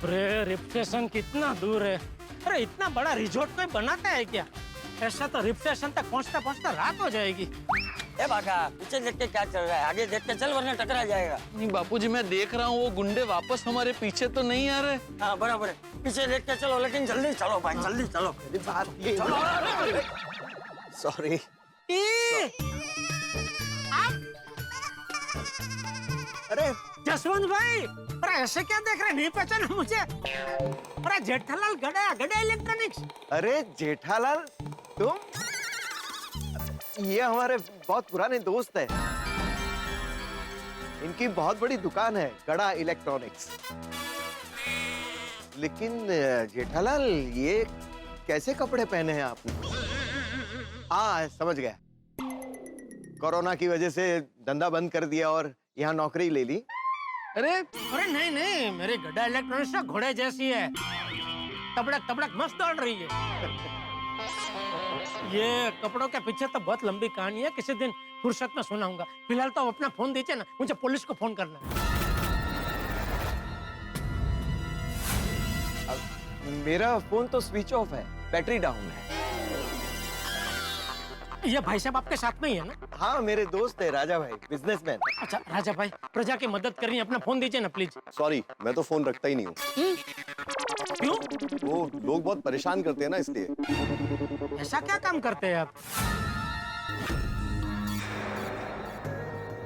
अरे रिसेप्शन कितना दूर है। अरे इतना बड़ा रिजॉर्ट कोई बनाता है क्या? ऐसा तो रिसेप्शन तक पहुंचता पहुंचता रात हो जाएगी। ए भागा, पीछे देख के क्या चल रहा है? आगे देख के चल वरना टकरा जाएगा। नहीं बापूजी, मैं देख रहा हूँ वो गुंडे वापस हमारे पीछे तो नहीं आ रहे। हाँ बराबर है, पीछे देख के चलो, लेकिन जल्दी चलो भाई, जल्दी चलो। सॉरी। अरे जसवंत भाई, अरे ऐसे क्या देख रहे? नहीं पहचाना मुझे? अरे जेठालाल गड़ा इलेक्ट्रॉनिक्स। अरे जेठालाल, तुम? ये हमारे बहुत पुराने दोस्त है। इनकी बहुत बड़ी दुकान है, गड़ा इलेक्ट्रॉनिक्स। लेकिन जेठालाल, ये कैसे कपड़े पहने हैं आपने? हाँ, समझ गया। कोरोना की वजह से धंधा बंद कर दिया और यहाँ नौकरी ले ली। अरे नहीं, मेरे गड़ा इलेक्ट्रॉनिक्स ना घोड़े जैसी है। तबड़क मस्त दौड़ रही है। ये कपड़ों के पीछे तो बहुत लंबी कहानी है, किसी दिन फुर्सत में सुनाऊंगा। फिलहाल तो अपना फोन दीजिए ना, मुझे पुलिस को फोन करना है। मेरा फोन तो स्विच ऑफ है, बैटरी डाउन है। ये भाई साहब आपके साथ में ही है ना? हाँ, मेरे दोस्त है राजा भाई, बिजनेसमैन। अच्छा राजा भाई, प्रजा की मदद करनी है, अपना फोन दीजिए ना प्लीज। सॉरी, मैं तो फोन रखता ही नहीं हूँ। क्यों? वो लोग बहुत परेशान करते हैं ना, इसलिए। ऐसा क्या काम करते हैं आप?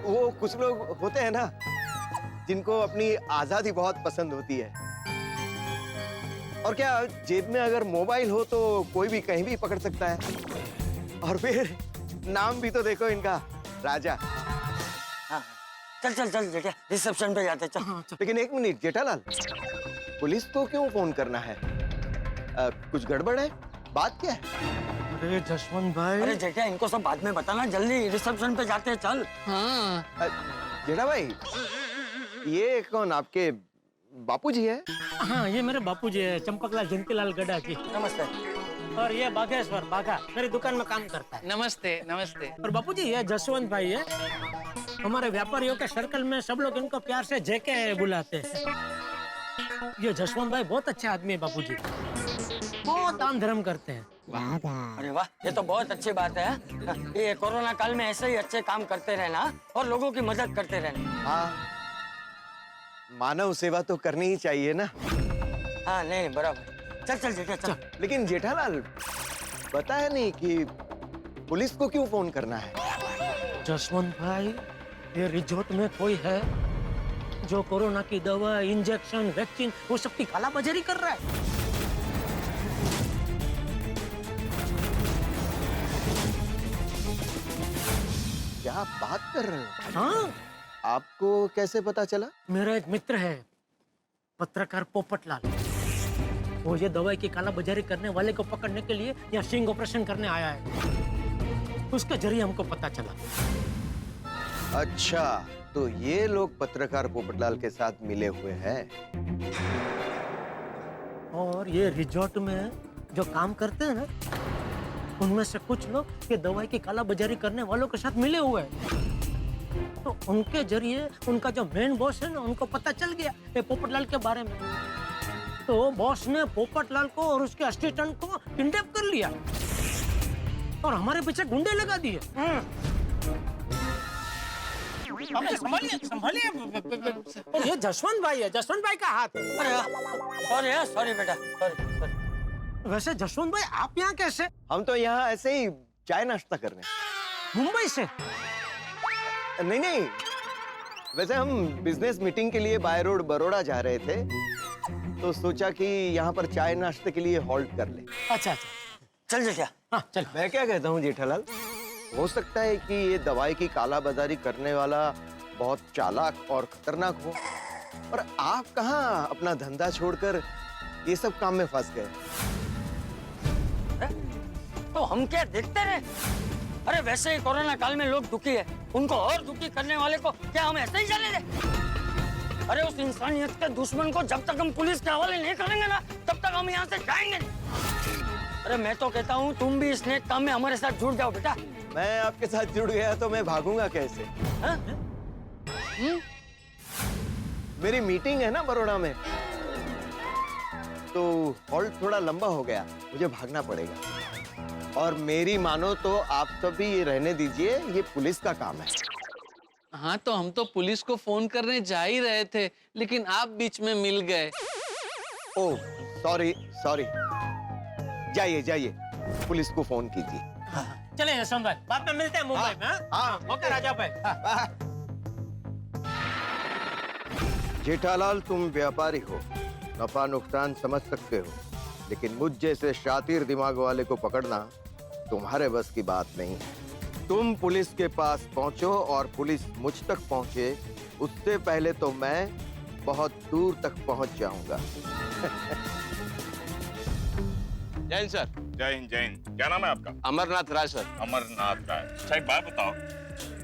वो कुछ लोग होते हैं ना, जिनको अपनी आजादी बहुत पसंद होती है। और क्या, जेब में अगर मोबाइल हो तो कोई भी कहीं भी पकड़ सकता है। और फिर नाम भी तो देखो इनका, राजा। हाँ चल जेठा, रिसेप्शन पे जाते चल। लेकिन एक मिनट जेठालाल, पुलिस को क्यों फोन करना है? कुछ गड़बड़ है? बात क्या है? अरे जसवंत भाई, अरे जेठा, इनको सब बाद में बताना, जल्दी रिसेप्शन पे जाते चल। हाँ, जेठा भाई, ये कौन, आपके बापूजी है? हाँ ये मेरे बापूजी है, चंपकलाल जयंतीलाल गड़ा जी। नमस्ते। और ये बागेश्वर बाघा मेरी दुकान में काम करता है। नमस्ते। और बापूजी ये जसवंत भाई है। हमारे व्यापारियों के सर्कल में सब लोग इनको प्यार से जेके बुलाते हैं। ये जसवंत भाई बहुत अच्छे आदमी है बापूजी, बहुत दान धर्म करते हैं। अरे वाह, ये तो बहुत अच्छी बात है। ये कोरोना काल में ऐसे ही अच्छे काम करते रहना और लोगों की मदद करते रहना। हाँ, मानव सेवा तो करनी ही चाहिए ना। हाँ नहीं बराबर, चल जेठा चल। लेकिन जेठालाल, पता है नहीं कि पुलिस को क्यों फोन करना है? जसवंत भाई, ये रिजॉर्ट में कोई है जो कोरोना की दवा, इंजेक्शन, वैक्सीन वो सब की कालाबाजारी कर रहा है। क्या बात कर रहे हो? हाँ, आपको कैसे पता चला? मेरा एक मित्र है, पत्रकार पोपटलाल। वो ये दवाई की कालाबाजारी करने वाले को पकड़ने के लिए यहाँ सिंग ऑपरेशन करने आया है। उसके जरिए हमको पता चला। अच्छा, तो ये लोग पत्रकार पोपटलाल के साथ मिले हुए हैं। और ये रिजॉर्ट में जो काम करते हैं ना, उनमें से कुछ लोग ये दवाई की कालाबाजारी करने वालों के साथ मिले हुए हैं। तो उनके जरिए उनका जो मेन बॉस है ना, उनको पता चल गया ये पोपटलाल के बारे में। तो बॉस ने पोपटलाल को और उसके असिस्टेंट को किडनैप कर लिया और हमारे पीछे गुंडे लगा दिए। संभालिए। और ये जसवंत भाई है, जसवंत भाई का हाथ। अरे सॉरी बेटा, सॉरी। वैसे जसवंत भाई आप यहाँ कैसे? हम तो यहाँ ऐसे ही चाय नाश्ता कर रहे हैं। मुंबई से? नहीं, वैसे हम बिजनेस मीटिंग के लिए बाय रोड बड़ौदा जा रहे थे, तो सोचा कि यहाँ पर चाय नाश्ते के लिए हॉल्ट कर ले। अच्छा, चल जेठा। हाँ चल। मैं क्या कहता हूँ जेठालाल, हो सकता है कि ये दवाई की कालाबाजारी करने वाला बहुत चालाक और खतरनाक हो, और आप कहाँ अपना धंधा छोड़कर ये सब काम में फंस गए। तो हम क्या देखते रहे? अरे वैसे ही कोरोना काल में लोग दुखी है, उनको और दुखी करने वाले को क्या हम ऐसे ही जाने दे? अरे उस इंसानियत के दुश्मन को जब तक हम पुलिस के हवाले नहीं करेंगे ना, तब तक हम यहाँ से जाएंगे नहीं। अरे मैं तो कहता हूँ तुम भी इस नेक काम में हमारे साथ जुड़ जाओ बेटा। मैं आपके साथ जुड़ गया तो मैं भागूंगा कैसे? हाँ? मेरी मीटिंग है ना बड़ौदा में, तो हॉल्ट थोड़ा लंबा हो गया, मुझे भागना पड़ेगा। और मेरी मानो तो आप सभी ये रहने दीजिए, ये पुलिस का काम है। हाँ तो हम तो पुलिस को फोन करने जा ही रहे थे, लेकिन आप बीच में मिल गए। ओह सॉरी सॉरी, जाइए जाइए, पुलिस को फोन कीजिए। चले यशवंत भाई, बाद में मिलते हैं मुंबई में। हाँ। ओके राजा भाई। जेठालाल, तुम व्यापारी हो, नफा नुकसान समझ सकते हो, लेकिन मुझ जैसे शातिर दिमाग वाले को पकड़ना तुम्हारे बस की बात नहीं। तुम पुलिस के पास पहुंचो और पुलिस मुझ तक पहुंचे, उससे पहले तो मैं बहुत दूर तक पहुंच जाऊंगा। जय हिंद सर। जय हिंद जय हिंद। क्या नाम है आपका? अमरनाथ राय सर। अमरनाथ राय। अच्छा एक बात बताओ,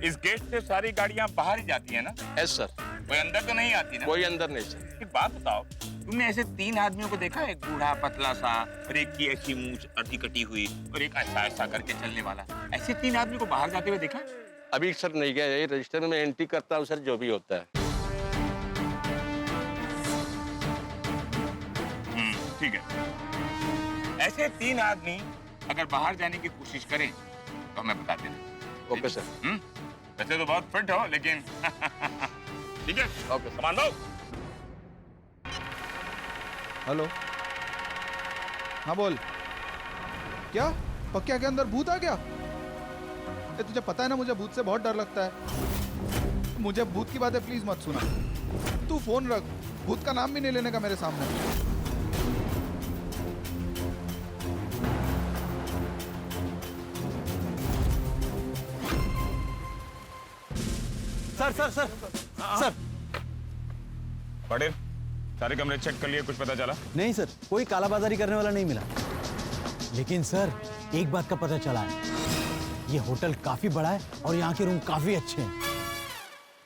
इस गेट से सारी गाड़ियां बाहर ही जाती है ना? Yes sir. कोई अंदर तो नहीं आती ना? कोई अंदर नहीं सर। एक बात बताओ, तुमने ऐसे 3 आदमियों को देखा है? एक बूढ़ा पतला सा, और एक की ऐसी मूंछ आधी कटी हुई, और एक ऐसा ऐसा करके चलने वाला। ऐसे 3 आदमी को बाहर जाते हुए देखा? अभी सर नहीं गया, ये रजिस्टर में एंट्री करता हूँ सर, जो भी होता है। ठीक है। ऐसे 3 आदमी अगर बाहर जाने की कोशिश करें तो हमें बता देना। Okay sir. वैसे तो बहुत फिट हो, लेकिन ठीक है। ओके कमान भाऊ। हेलो, हाँ बोल। क्या पक्या के अंदर भूत आ गया? ये तुझे पता है ना, मुझे भूत से बहुत डर लगता है। मुझे भूत की बातें प्लीज मत सुना। तू फोन रख, भूत का नाम भी नहीं लेने का मेरे सामने। Sir sir sir sir. Patel, सारे कमरे चेक कर लिए, कुछ पता चला? नहीं सर, कोई कालाबाजारी करने वाला नहीं मिला। लेकिन सर एक बात का पता चला है, ये होटल काफी बड़ा है और यहाँ के रूम काफी अच्छे हैं।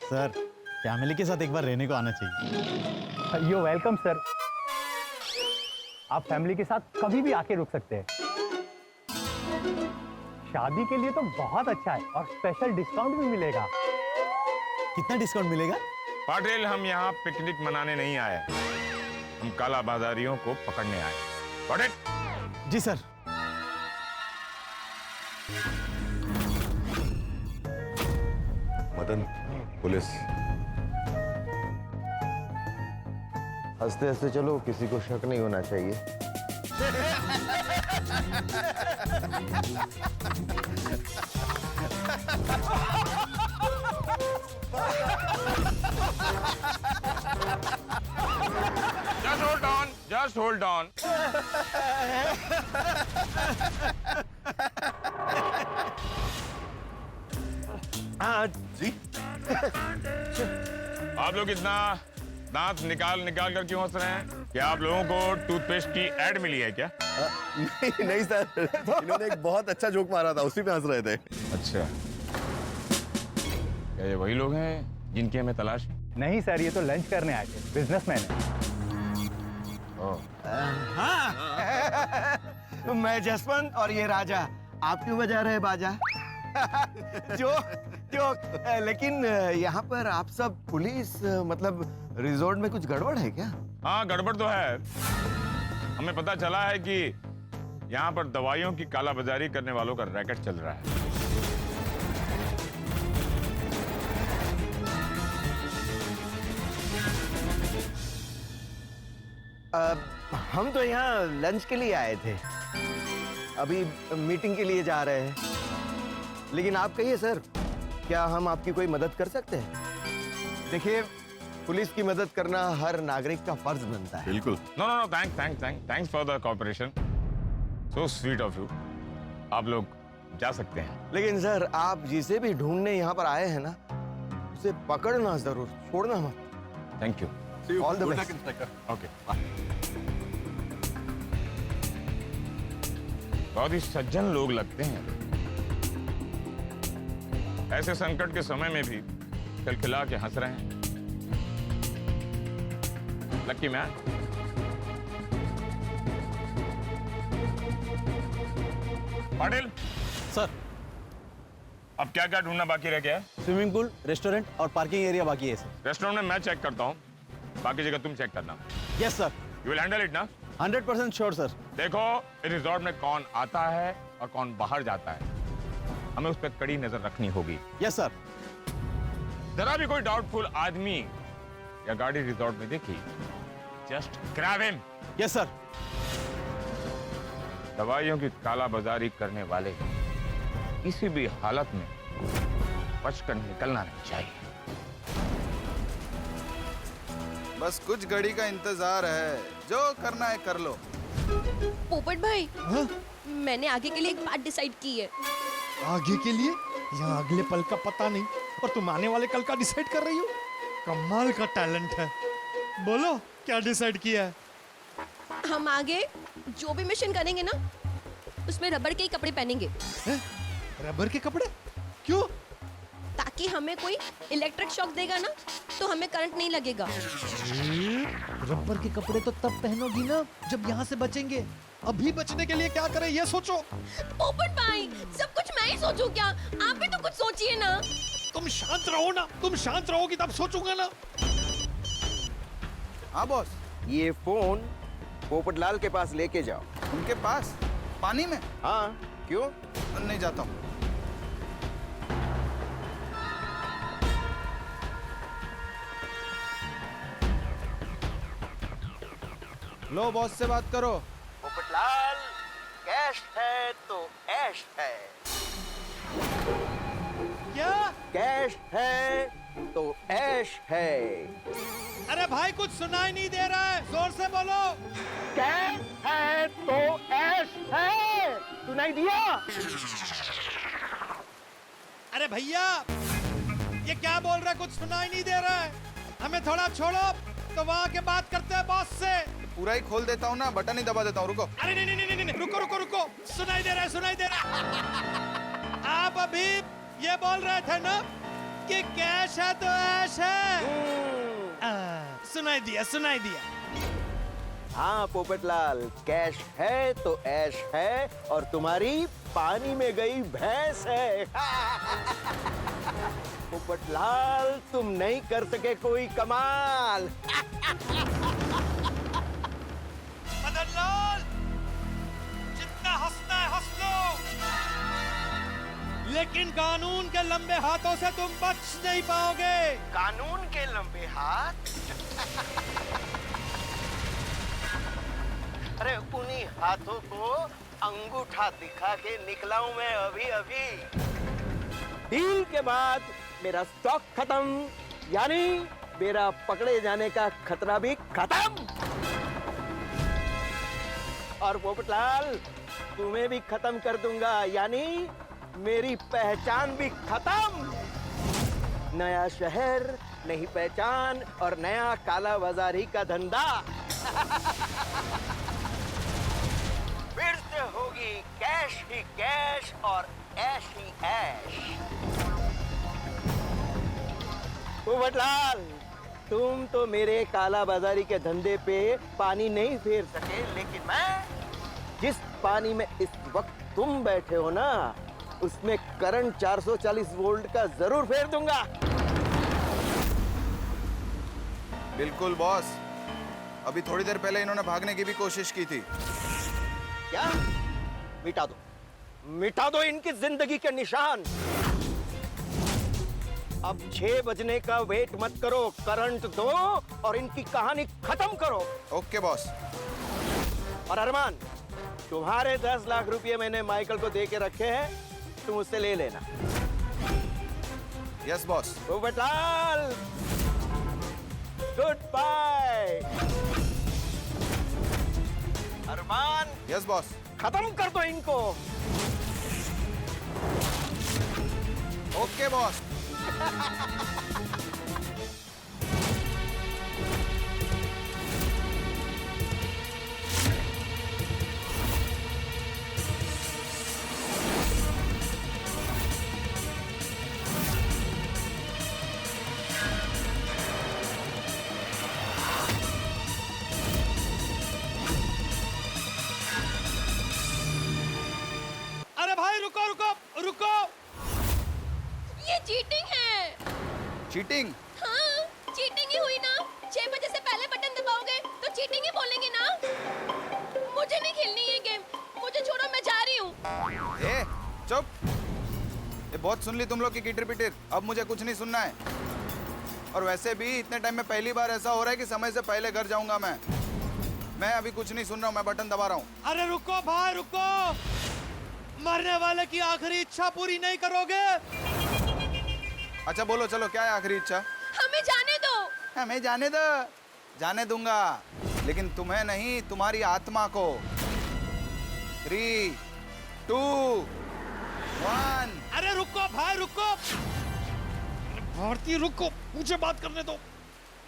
सर फैमिली के साथ एक बार रहने को आना चाहिए। You welcome sir. आप फैमिली के साथ कभी भी आके रुक सकते हैं। शादी के लिए तो बहुत अच्छा है और स्पेशल डिस्काउंट भी मिलेगा। कितना डिस्काउंट मिलेगा? पाटिल, हम यहाँ पिकनिक मनाने नहीं आए, हम काला बाजारियों को पकड़ने आए। पाटिल। जी सर। मदन, पुलिस। हंसते हंसते चलो, किसी को शक नहीं होना चाहिए। Just hold on. हाँ जी। आप लोग इतना दांत निकाल निकाल कर क्यों हंस रहे हैं? क्या आप लोगों को टूथपेस्ट की एड मिली है क्या? नहीं नहीं सर, इन्होंने एक बहुत अच्छा जोक मारा था, उसी पे हंस रहे थे। अच्छा, क्या ये वही लोग हैं जिनकी हमें तलाश है? नहीं सर, ये तो लंच करने आए थे, बिजनेसमैन है। मैं जसवंत और ये राजा। आप क्यों बजा रहे बाजा? जो जो लेकिन यहाँ पर आप सब पुलिस, मतलब रिजॉर्ट में कुछ गड़बड़ है क्या? हाँ, गड़बड़ तो है। हमें पता चला है कि यहाँ पर दवाइयों की कालाबाजारी करने वालों का रैकेट चल रहा है। हम तो यहाँ लंच के लिए आए थे, अभी मीटिंग के लिए जा रहे हैं। लेकिन आप कहिए सर, क्या हम आपकी कोई मदद कर सकते हैं? देखिए, पुलिस की मदद करना हर नागरिक का फर्ज बनता है। बिल्कुल। No no no, thanks for the cooperation, so sweet of you. आप लोग जा सकते हैं। लेकिन सर, आप जिसे भी ढूंढने यहाँ पर आए हैं ना, उसे पकड़ना जरूर, छोड़ना मत। Thank you. All the best. Okay. बहुत ही सज्जन लोग लगते हैं। ऐसे संकट के समय में भी खिलखिला के हंस रहे हैं। Lucky man. पाटिल सर, अब क्या क्या ढूंढना बाकी रह गया है? स्विमिंग पूल, रेस्टोरेंट और पार्किंग एरिया बाकी है सर। रेस्टोरेंट में मैं चेक करता हूँ, बाकी जगह तुम चेक करना। Yes sir. You will handle it ना? 100% श्योर सर। देखो रिजॉर्ट में कौन आता है और कौन बाहर जाता है, हमें उस पर कड़ी नजर रखनी होगी। Yes sir. जरा भी कोई डाउटफुल आदमी या गाड़ी रिजॉर्ट में देखी, just grab him. Yes sir. दवाइयों की कालाबाजारी करने वाले किसी भी हालत में बचकर निकलना नहीं चाहिए। बस कुछ घड़ी का इंतजार है, जो करना है कर लो। पोपट भाई, मैंने आगे के लिए एक बात डिसाइड की है। आगे के लिए? यहाँ अगले पल का पता नहीं और तुम आने वाले कल का डिसाइड कर रही हो। कमाल का टैलेंट है। बोलो क्या डिसाइड किया है? हम आगे जो भी मिशन करेंगे ना, उसमें रबड़ के ही कपड़े पहनेंगे। हैं? रबर के कपड़े? क्यों? ताकि हमें कोई इलेक्ट्रिक शॉक देगा ना, तो हमें करंट नहीं लगेगा। रबर के कपड़े तो तब पहनोगी ना जब यहाँ से बचेंगे। अभी बचने के लिए क्या करें ये सोचो। पोपट भाई, सब कुछ मैं ही सोचूं क्या? आप भी तो कुछ सोचिए ना। तुम शांत रहो ना, तुम शांत रहोगी तब सोचूंगा ना। हाँ बॉस। ये फोन पोपटलाल के पास लेके जाओ। उनके पास? पानी में? हाँ, क्यों? नहीं जाता हूँ। लो बॉस से बात करो। पोपटलाल, कैश है तो ऐश है। क्या? कैश है तो ऐश है। अरे भाई कुछ सुनाई नहीं दे रहा है, जोर से बोलो। कैश है तो ऐश है। सुनाई दिया? अरे भैया, ये क्या बोल रहा है? कुछ सुनाई नहीं दे रहा है। हमें थोड़ा छोड़ो तो वहाँ के बात करते हैं बॉस से। पूरा ही खोल देता हूँ ना, बटन ही दबा देता हूँ। रुको। अरे नहीं नहीं नहीं नहीं, रुको रुको रुको। सुनाई दे रहा है, सुनाई दे रहा है। आप अभी ये बोल रहे थे ना कि कैश है तो ऐश है। सुनाई दिया, सुनाई दिया। हाँ पोपटलाल, कैश है तो ऐश है और तुम्हारी पानी में गई भैंस है। पोपटलाल, तुम नहीं कर सके कोई कमाल। मदनलाल, जितना हंसना है हंस लो, लेकिन कानून के लंबे हाथों से तुम बच नहीं पाओगे। कानून के लंबे हाथ? अरे उन्हीं हाथों को अंगूठा दिखा के निकला हूं मैं अभी अभी। डील के बाद मेरा स्टॉक खत्म, यानी मेरा पकड़े जाने का खतरा भी खत्म। और पोपटलाल, तुम्हें भी खत्म कर दूंगा, यानी मेरी पहचान भी खत्म। नया शहर, नई पहचान और नया काला बाजारी का धंधा। फिर से होगी कैश ही कैश और ऐश ही ऐश। पोपटलाल, तुम तो मेरे काला बाजारी के धंधे पे पानी नहीं फेर सके, लेकिन मैं जिस पानी में इस वक्त तुम बैठे हो ना, उसमें करंट 440 वोल्ट का जरूर फेर दूंगा। बिल्कुल बॉस। अभी थोड़ी देर पहले इन्होंने भागने की भी कोशिश की थी। क्या? मिटा दो, मिटा दो इनकी जिंदगी के निशान। अब 6 बजने का वेट मत करो, करंट दो और इनकी कहानी खत्म करो। Okay boss. और अरमान, तुम्हारे 10 लाख रुपए मैंने माइकल को दे के रखे हैं, तुम उससे ले लेना। Yes boss. Popatlal, good bye. Arman, yes boss. खत्म कर दो इनको। Okay boss. अरे भाई रुको रुको रुको। ये चीटिंग है। चीटिंग? हाँ, चीटिंग ही हुई ना। 6 बजे से पहले बटन दबाओगे तो चीटिंग ही बोलेंगे ना। मुझे नहीं खेलनी ये गेम, मुझे छोड़ो, मैं जा रही हूँ। ए चुप, ये बहुत सुन ली तुम लोग की किटर पिटर, अब मुझे कुछ नहीं सुनना है। और वैसे भी इतने टाइम में पहली बार ऐसा हो रहा है कि समय से पहले घर जाऊंगा मैं अभी कुछ नहीं सुन रहा हूँ, मैं बटन दबा रहा हूँ। अरे रुको भाई रुको, मरने वाले की आखिरी इच्छा पूरी नहीं करोगे? अच्छा बोलो, चलो क्या है आखिरी इच्छा? हमें जाने दो। हमें जाने दो, जाने दूंगा, लेकिन तुम्हें नहीं, तुम्हारी आत्मा को। 3, 2, 1। अरे रुको भाई रुको, भारती रुको, मुझे बात करने दो,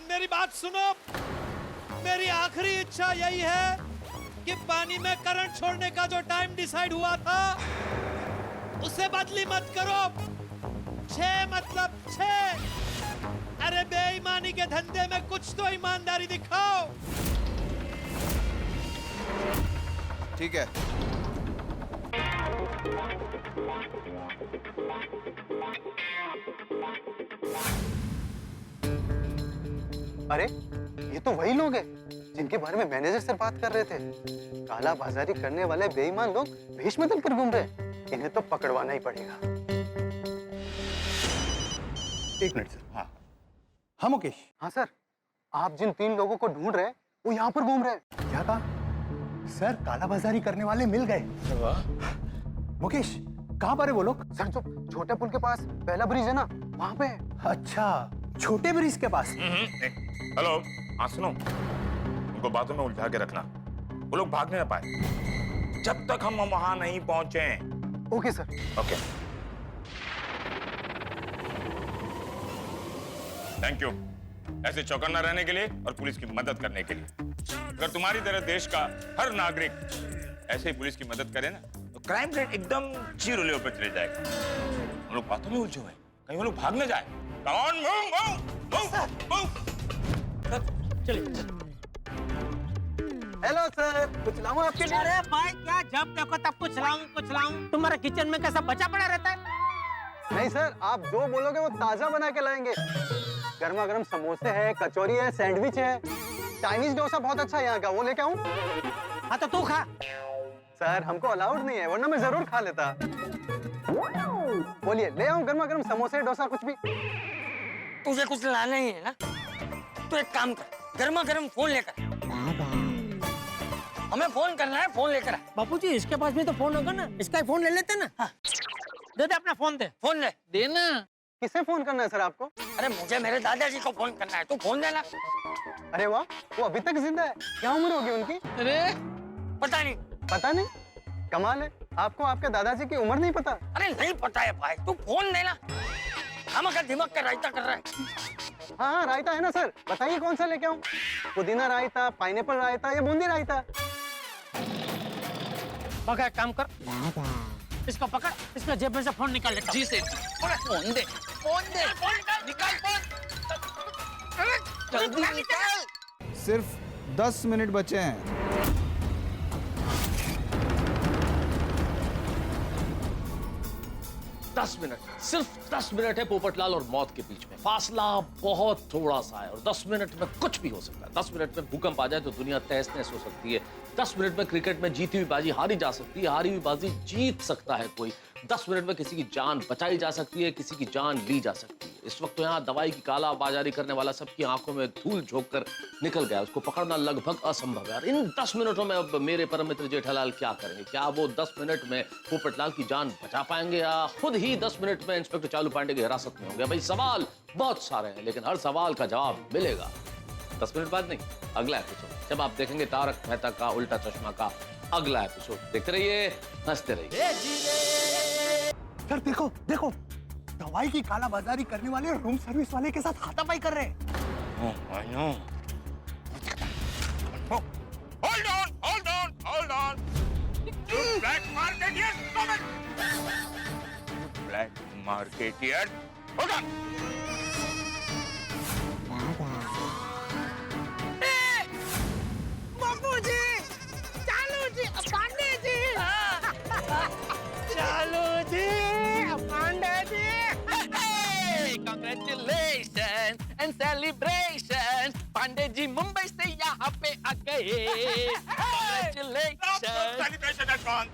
मेरी बात सुनो। मेरी आखिरी इच्छा यही है कि पानी में करंट छोड़ने का जो टाइम डिसाइड हुआ था उसे बदली मत करो। 6 मतलब 6। अरे बेईमानी के धंधे में कुछ तो ईमानदारी दिखाओ। ठीक है। अरे ये तो वही लोग हैं जिनके बारे में मैनेजर से बात कर रहे थे। काला बाजारी करने वाले बेईमान लोग भेष बदल कर घूम रहे हैं। इन्हें तो पकड़वाना ही पड़ेगा। एक मिनट सर। हाँ मुकेश। हाँ सर, आप जिन 3 लोगों को ढूंढ रहे हैं वो यहाँ पर घूम रहे हैं। क्या कहा? सर काला बाजारी करने वाले मिल गए। मुकेश कहाँ पर है वो लोग? सर जो छोटे पुल के पास पहला ब्रिज है ना, वहाँ पे। अच्छा, छोटे ब्रिज के पास। हेलो, हाँ सुनो, उनको बातों में उलझा के रखना, वो लोग भागने ना पाए जब तक हम वहां नहीं पहुंचे। Okay sir. Okay, thank you ऐसे चौकन्ना रहने के लिए और पुलिस की मदद करने के लिए। अगर तुम्हारी तरह देश का हर नागरिक ऐसे ही पुलिस की मदद करे ना तो क्राइम रेट एकदम 0 लेवल पर चले जाएगा। हम लोग बातों में उलझे हुए हैं, कहीं वो लोग भाग न जाए। Come on, move. चलिए। हेलो सर, कुछ लाऊं आपके लिए? अरे भाई क्या जब देखो तब कुछ लाऊं। तुम्हारे किचन में कैसा बचा पड़ा रहता है? नहीं सर, आप जो बोलोगे वो ताजा बना के लाएंगे। गर्मा गर्म समोसे हैं, कचौरी है, सैंडविच है, चाइनीज डोसा बहुत अच्छा है यहाँ का, वो लेके आऊं? हाँ तो तू खा। सर हमको अलाउड नहीं है, वरना मैं जरूर खा लेता। बोलिए, ले आऊं गर्मा गर्म समोसे डोसा कुछ भी? तुझे कुछ लाना ही है ना, तो एक काम कर, गर्मा गर्म फोन लेकर। हमें फोन करना है, फोन लेकर आ। बापूजी इसके पास भी तो फोन होगा ना, इसका ही फोन ले लेते ना। हाँ। दे अपना फोन दे। फोन ले देना। किसे फोन करना है सर आपको? अरे मुझे मेरे दादाजी को फोन करना है, तू फोन देना। अरे वाह, वो अभी तक जिंदा है? क्या उम्र होगी उनकी? अरे पता नहीं। पता नहीं? कमाल है, आपको आपके दादाजी की उम्र नहीं पता? अरे नहीं पता है भाई, तू फोन देना। हम का दिमाग का रायता कर रहा है। हाँ रायता है ना सर, बताइए कौन सा लेके आऊं? पुदीना रायता, पाइनएप्पल रायता या बूंदी रायता? बगा काम कर, इसको पकड़, इसका जेब में से फोन निकाल लेता। जी सेठ जी, फोन दे, निकाल फोन, जल्दी निकाल। सिर्फ 10 मिनट बचे हैं। सिर्फ 10 मिनट है पोपटलाल और मौत के बीच में। फासला बहुत थोड़ा सा है और 10 मिनट में कुछ भी हो सकता है। 10 मिनट में भूकंप आ जाए तो दुनिया तहस नहस हो सकती है। 10 मिनट में क्रिकेट में जीती हुई बाजी हारी जा सकती है, हारी हुई बाजी जीत सकता है कोई। 10 मिनट में किसी की जान बचाई जा सकती है, किसी की जान ली जा सकती है। इस वक्त तो यहाँ दवाई की काला बाजारी करने वाला सबकी आंखों में धूल झोंक कर निकल गया, उसको पकड़ना लगभग असंभव है। यार इन 10 मिनटों में अब मेरे परम मित्र जेठालाल क्या करेंगे? क्या वो 10 मिनट में पोपटलाल की जान बचा पाएंगे या खुद ही 10 मिनट में इंस्पेक्टर चालू पांडे की हिरासत में होंगे? भाई सवाल बहुत सारे हैं, लेकिन हर सवाल का जवाब मिलेगा 10 मिनट बाद नहीं, अगला एपिसोड जब आप देखेंगे तारक मेहता का उल्टा चश्मा का अगला एपिसोड। देखते रहिए, हंसते रहिए। सर देखो देखो, दवाई की काला बाजारी करने वाले रूम सर्विस वाले के साथ हाथापाई कर रहे हैं। I know. Hold on. You black marketeers, stop it! You black marketeers, hold on. बापूजी, चालू जी, पांडे जी, चालू जी, Pandey ji. Congratulations and celebrations, Pandey ji Mumbai से यहाँ पे आ गए। Celebration at once.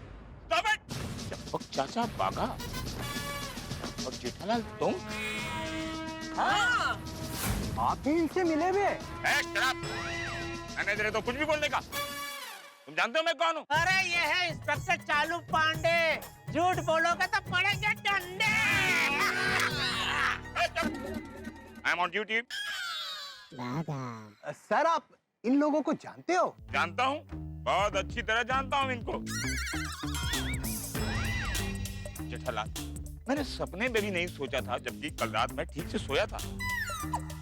Stop it. Champak चाचा बागा और जेठालाल तुम? हाँ। आप भी इनसे मिले हुए? मैंने तेरे तो कुछ भी बोलने का। तुम जानते हो मैं कौन हूँ? अरे ये है इंस्पेक्टर चालू पांडे। झूठ बोलोगे तो पड़ेंगे डंडे। I am on duty. Sir आप इन लोगों को जानते हो? जानता हूँ, बहुत अच्छी तरह जानता हूँ इनको। जेठालाल, मैंने सपने में भी नहीं सोचा था, जबकि कल रात मैं ठीक से सोया था।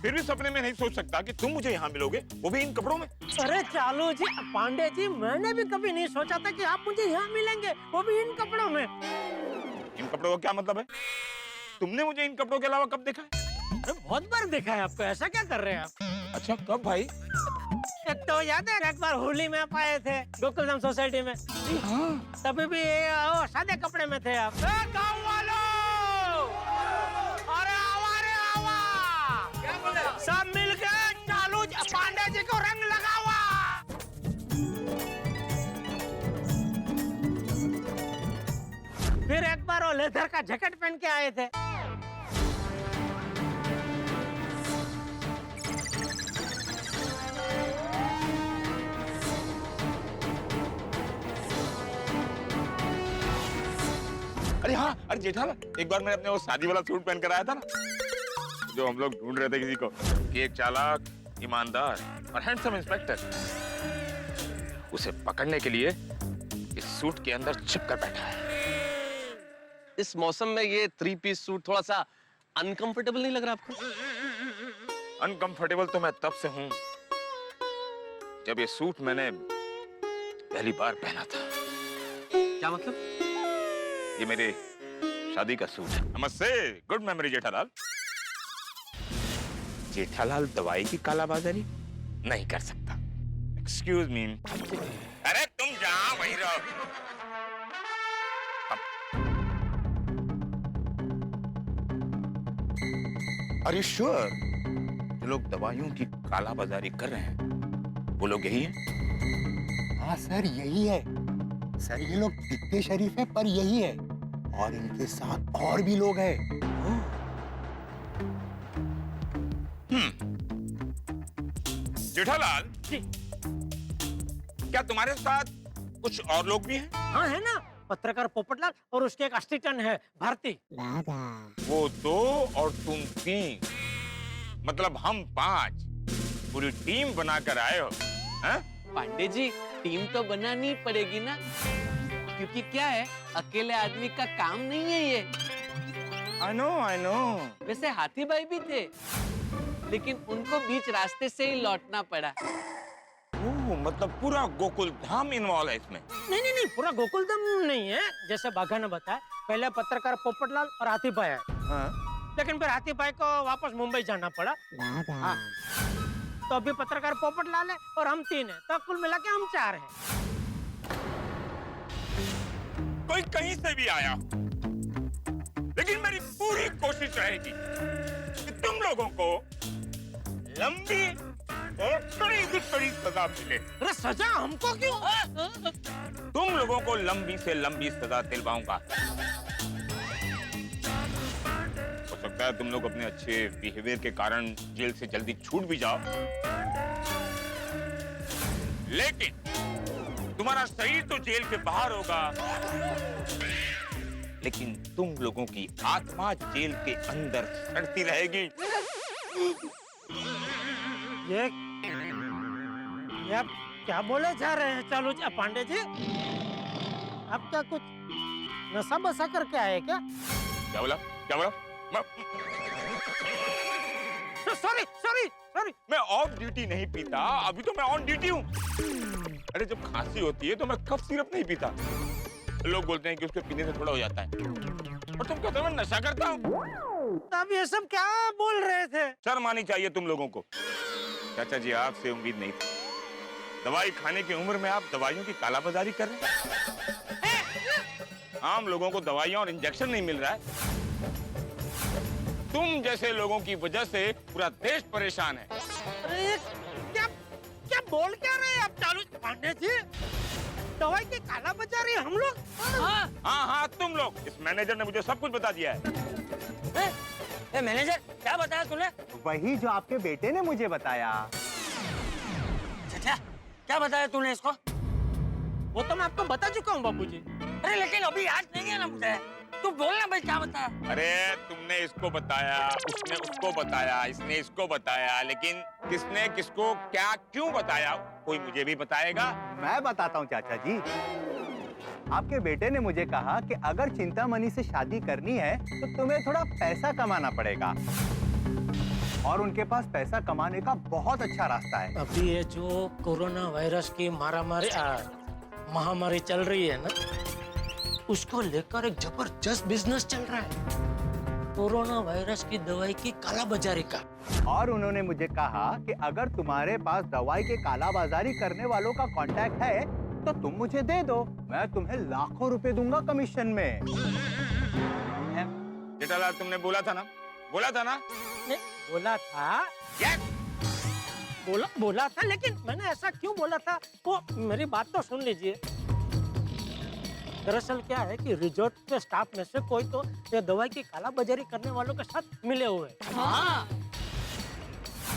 फिर भी सपने में नहीं सोच सकता कि तुम मुझे यहाँ मिलोगे, वो भी इन कपड़ों में। अरे चालू जी, पांडे जी, मैंने भी कभी नहीं सोचा था कि आप मुझे यहाँ मिलेंगे, वो भी इन कपड़ों में। इन कपड़ों का क्या मतलब है? तुमने मुझे इन कपड़ों के अलावा कब देखा है? अरे बहुत बार देखा है आपको। ऐसा क्या कर रहे हैं आप? अच्छा, कब भाई? एक तो याद है एक बार होली में आप आए थे गोकुलधाम सोसाइटी में। तभी भी सादे कपड़े में थे आप। गाँव वालों, अरे आवा रे आवा, क्या बोले? सब मिलके चालू पांडे जी को रंग लगावा। फिर एक बार वो लेदर का जैकेट पहन के आए थे। अरे हाँ, अरे जेठालाल, एक बार मैंने अपने वो शादी वाला सूट पहन कर आया था ना, जो हम लोग ढूंढ रहे थे किसी को, कि एक चालाक, ईमानदार और हैंडसम इंस्पेक्टर उसे पकड़ने के लिए इस सूट के अंदर छिप कर बैठा है। इस मौसम में ये 3 पीस सूट थोड़ा सा अनकंफर्टेबल नहीं लग रहा आपको? अनकंफर्टेबल तो मैं तब से हूँ जब ये सूट मैंने पहली बार पहना था। क्या मतलब? ये मेरे शादी का सूट है। नमस्ते, गुड मेमोरी जेठालाल। जेठालाल दवाई की कालाबाजारी नहीं कर सकता। Excuse me. अरे तुम जहाँ वहीं रहो। Are you sure? जो लोग दवाइयों की कालाबाजारी कर रहे हैं वो लोग यही हैं? हाँ सर, यही है। सर ये लोग दिखते शरीफ है पर यही है, और इनके साथ और भी लोग हैं। जेठालाल जी, क्या तुम्हारे साथ कुछ और लोग भी हैं? हाँ है ना, पत्रकार पोपटलाल और उसके एक असिस्टेंट है भारती। वो 2 और तुम 3, मतलब हम 5 पूरी टीम बनाकर आए हो। हैं? पांडे जी, टीम तो बनानी पड़ेगी ना, क्योंकि क्या है, अकेले आदमी का काम नहीं है ये। I know। वैसे हाथी भाई भी थे, लेकिन उनको बीच रास्ते से ही लौटना पड़ा। ओह, मतलब पूरा गोकुल धाम इन्वॉल्व है इसमें? नहीं, पूरा गोकुलधाम नहीं है। जैसे बाघा ने बताया, पहले पत्रकार पोपटलाल और हाथी भाई आए। हाँ? लेकिन फिर हाथी भाई को वापस मुंबई जाना पड़ा। हाँ। तो अभी पत्रकार पोपटलाल है और हम 3 हैं, तो कुल मिला के हम 4 हैं। कोई कहीं से भी आया, लेकिन मेरी पूरी कोशिश रहेगी कि तुम लोगों को लंबी और कड़ी सजा मिले। अरे सजा हमको क्यों? तुम लोगों को लंबी से लंबी सजा दिलवाऊंगा। हो सकता है तुम लोग अपने अच्छे बिहेवियर के कारण जेल से जल्दी छूट भी जाओ, लेकिन तुम्हारा शरीर तो जेल के बाहर होगा, लेकिन तुम लोगों की आत्मा जेल के अंदर सड़ती रहेगी। ये आप क्या बोले जा रहे हैं चालू जी? पांडे जी, आप क्या कुछ नशा बसा करके आए क्या? क्या बोला? सॉरी, मैं ऑफ ड्यूटी नहीं पीता, अभी तो मैं ऑन ड्यूटी हूँ। अरे जब खांसी होती है तो मैं कफ सिरप नहीं पीता। लोग बोलते हैं कि उसके पीने से थोड़ा हो जाता है, और तुम कहते हो मैं नशा करता हूँ। तब ये सब क्या बोल रहे थे? शर्म आनी चाहिए तुम लोगों को। चाचा जी, आपसे उम्मीद नहीं थी। दवाई खाने की उम्र में आप दवाइयों की कालाबाजारी कर रहे हैं। आम लोगों को दवाइयां और इंजेक्शन नहीं मिल रहा है। तुम जैसे लोगों की वजह से पूरा देश परेशान है। अरे क्या बोल क्या रहे हैं आप चालू पांडे जी? दवाई की काला बाजारी हम लोग? हाँ, तुम लोग। इस मैनेजर ने मुझे सब कुछ बता दिया है। मैनेजर क्या बताया तूने? वही जो आपके बेटे ने मुझे बताया। चाचा क्या बताया तूने इसको? वो तो मैं आपको बता चुका हूँ बाबूजी। अरे लेकिन अभी याद नहीं है ना मुझे। तू बोलना भाई क्या बताया? अरे तुमने इसको बताया, उसने उसको बताया, इसने इसको बताया, लेकिन किसने किसको क्या क्यों बताया कोई मुझे भी बताएगा? मैं बताता हूँ चाचा जी। आपके बेटे ने मुझे कहा कि अगर चिंतामणि से शादी करनी है तो तुम्हें थोड़ा पैसा कमाना पड़ेगा, और उनके पास पैसा कमाने का बहुत अच्छा रास्ता है। अभी ये जो कोरोना वायरस की महामारी चल रही है ना, उसको लेकर एक जबरदस्त बिजनेस चल रहा है, कोरोना वायरस की दवाई की कालाबाजारी का। और उन्होंने मुझे कहा कि अगर तुम्हारे पास दवाई के कालाबाजारी करने वालों का कांटेक्ट है तो तुम मुझे दे दो, मैं तुम्हें लाखों रुपए दूंगा कमीशन में। जेठालाल तुमने बोला था ना? बोला था ना? नहीं, बोला था। बोला था, लेकिन मैंने ऐसा क्यों बोला था वो मेरी बात तो सुन लीजिए। दरअसल क्या है कि रिजॉर्ट के स्टाफ में से कोई तो ये दवाई की कालाबाजारी करने वालों के साथ मिले हुए हैं। हाँ।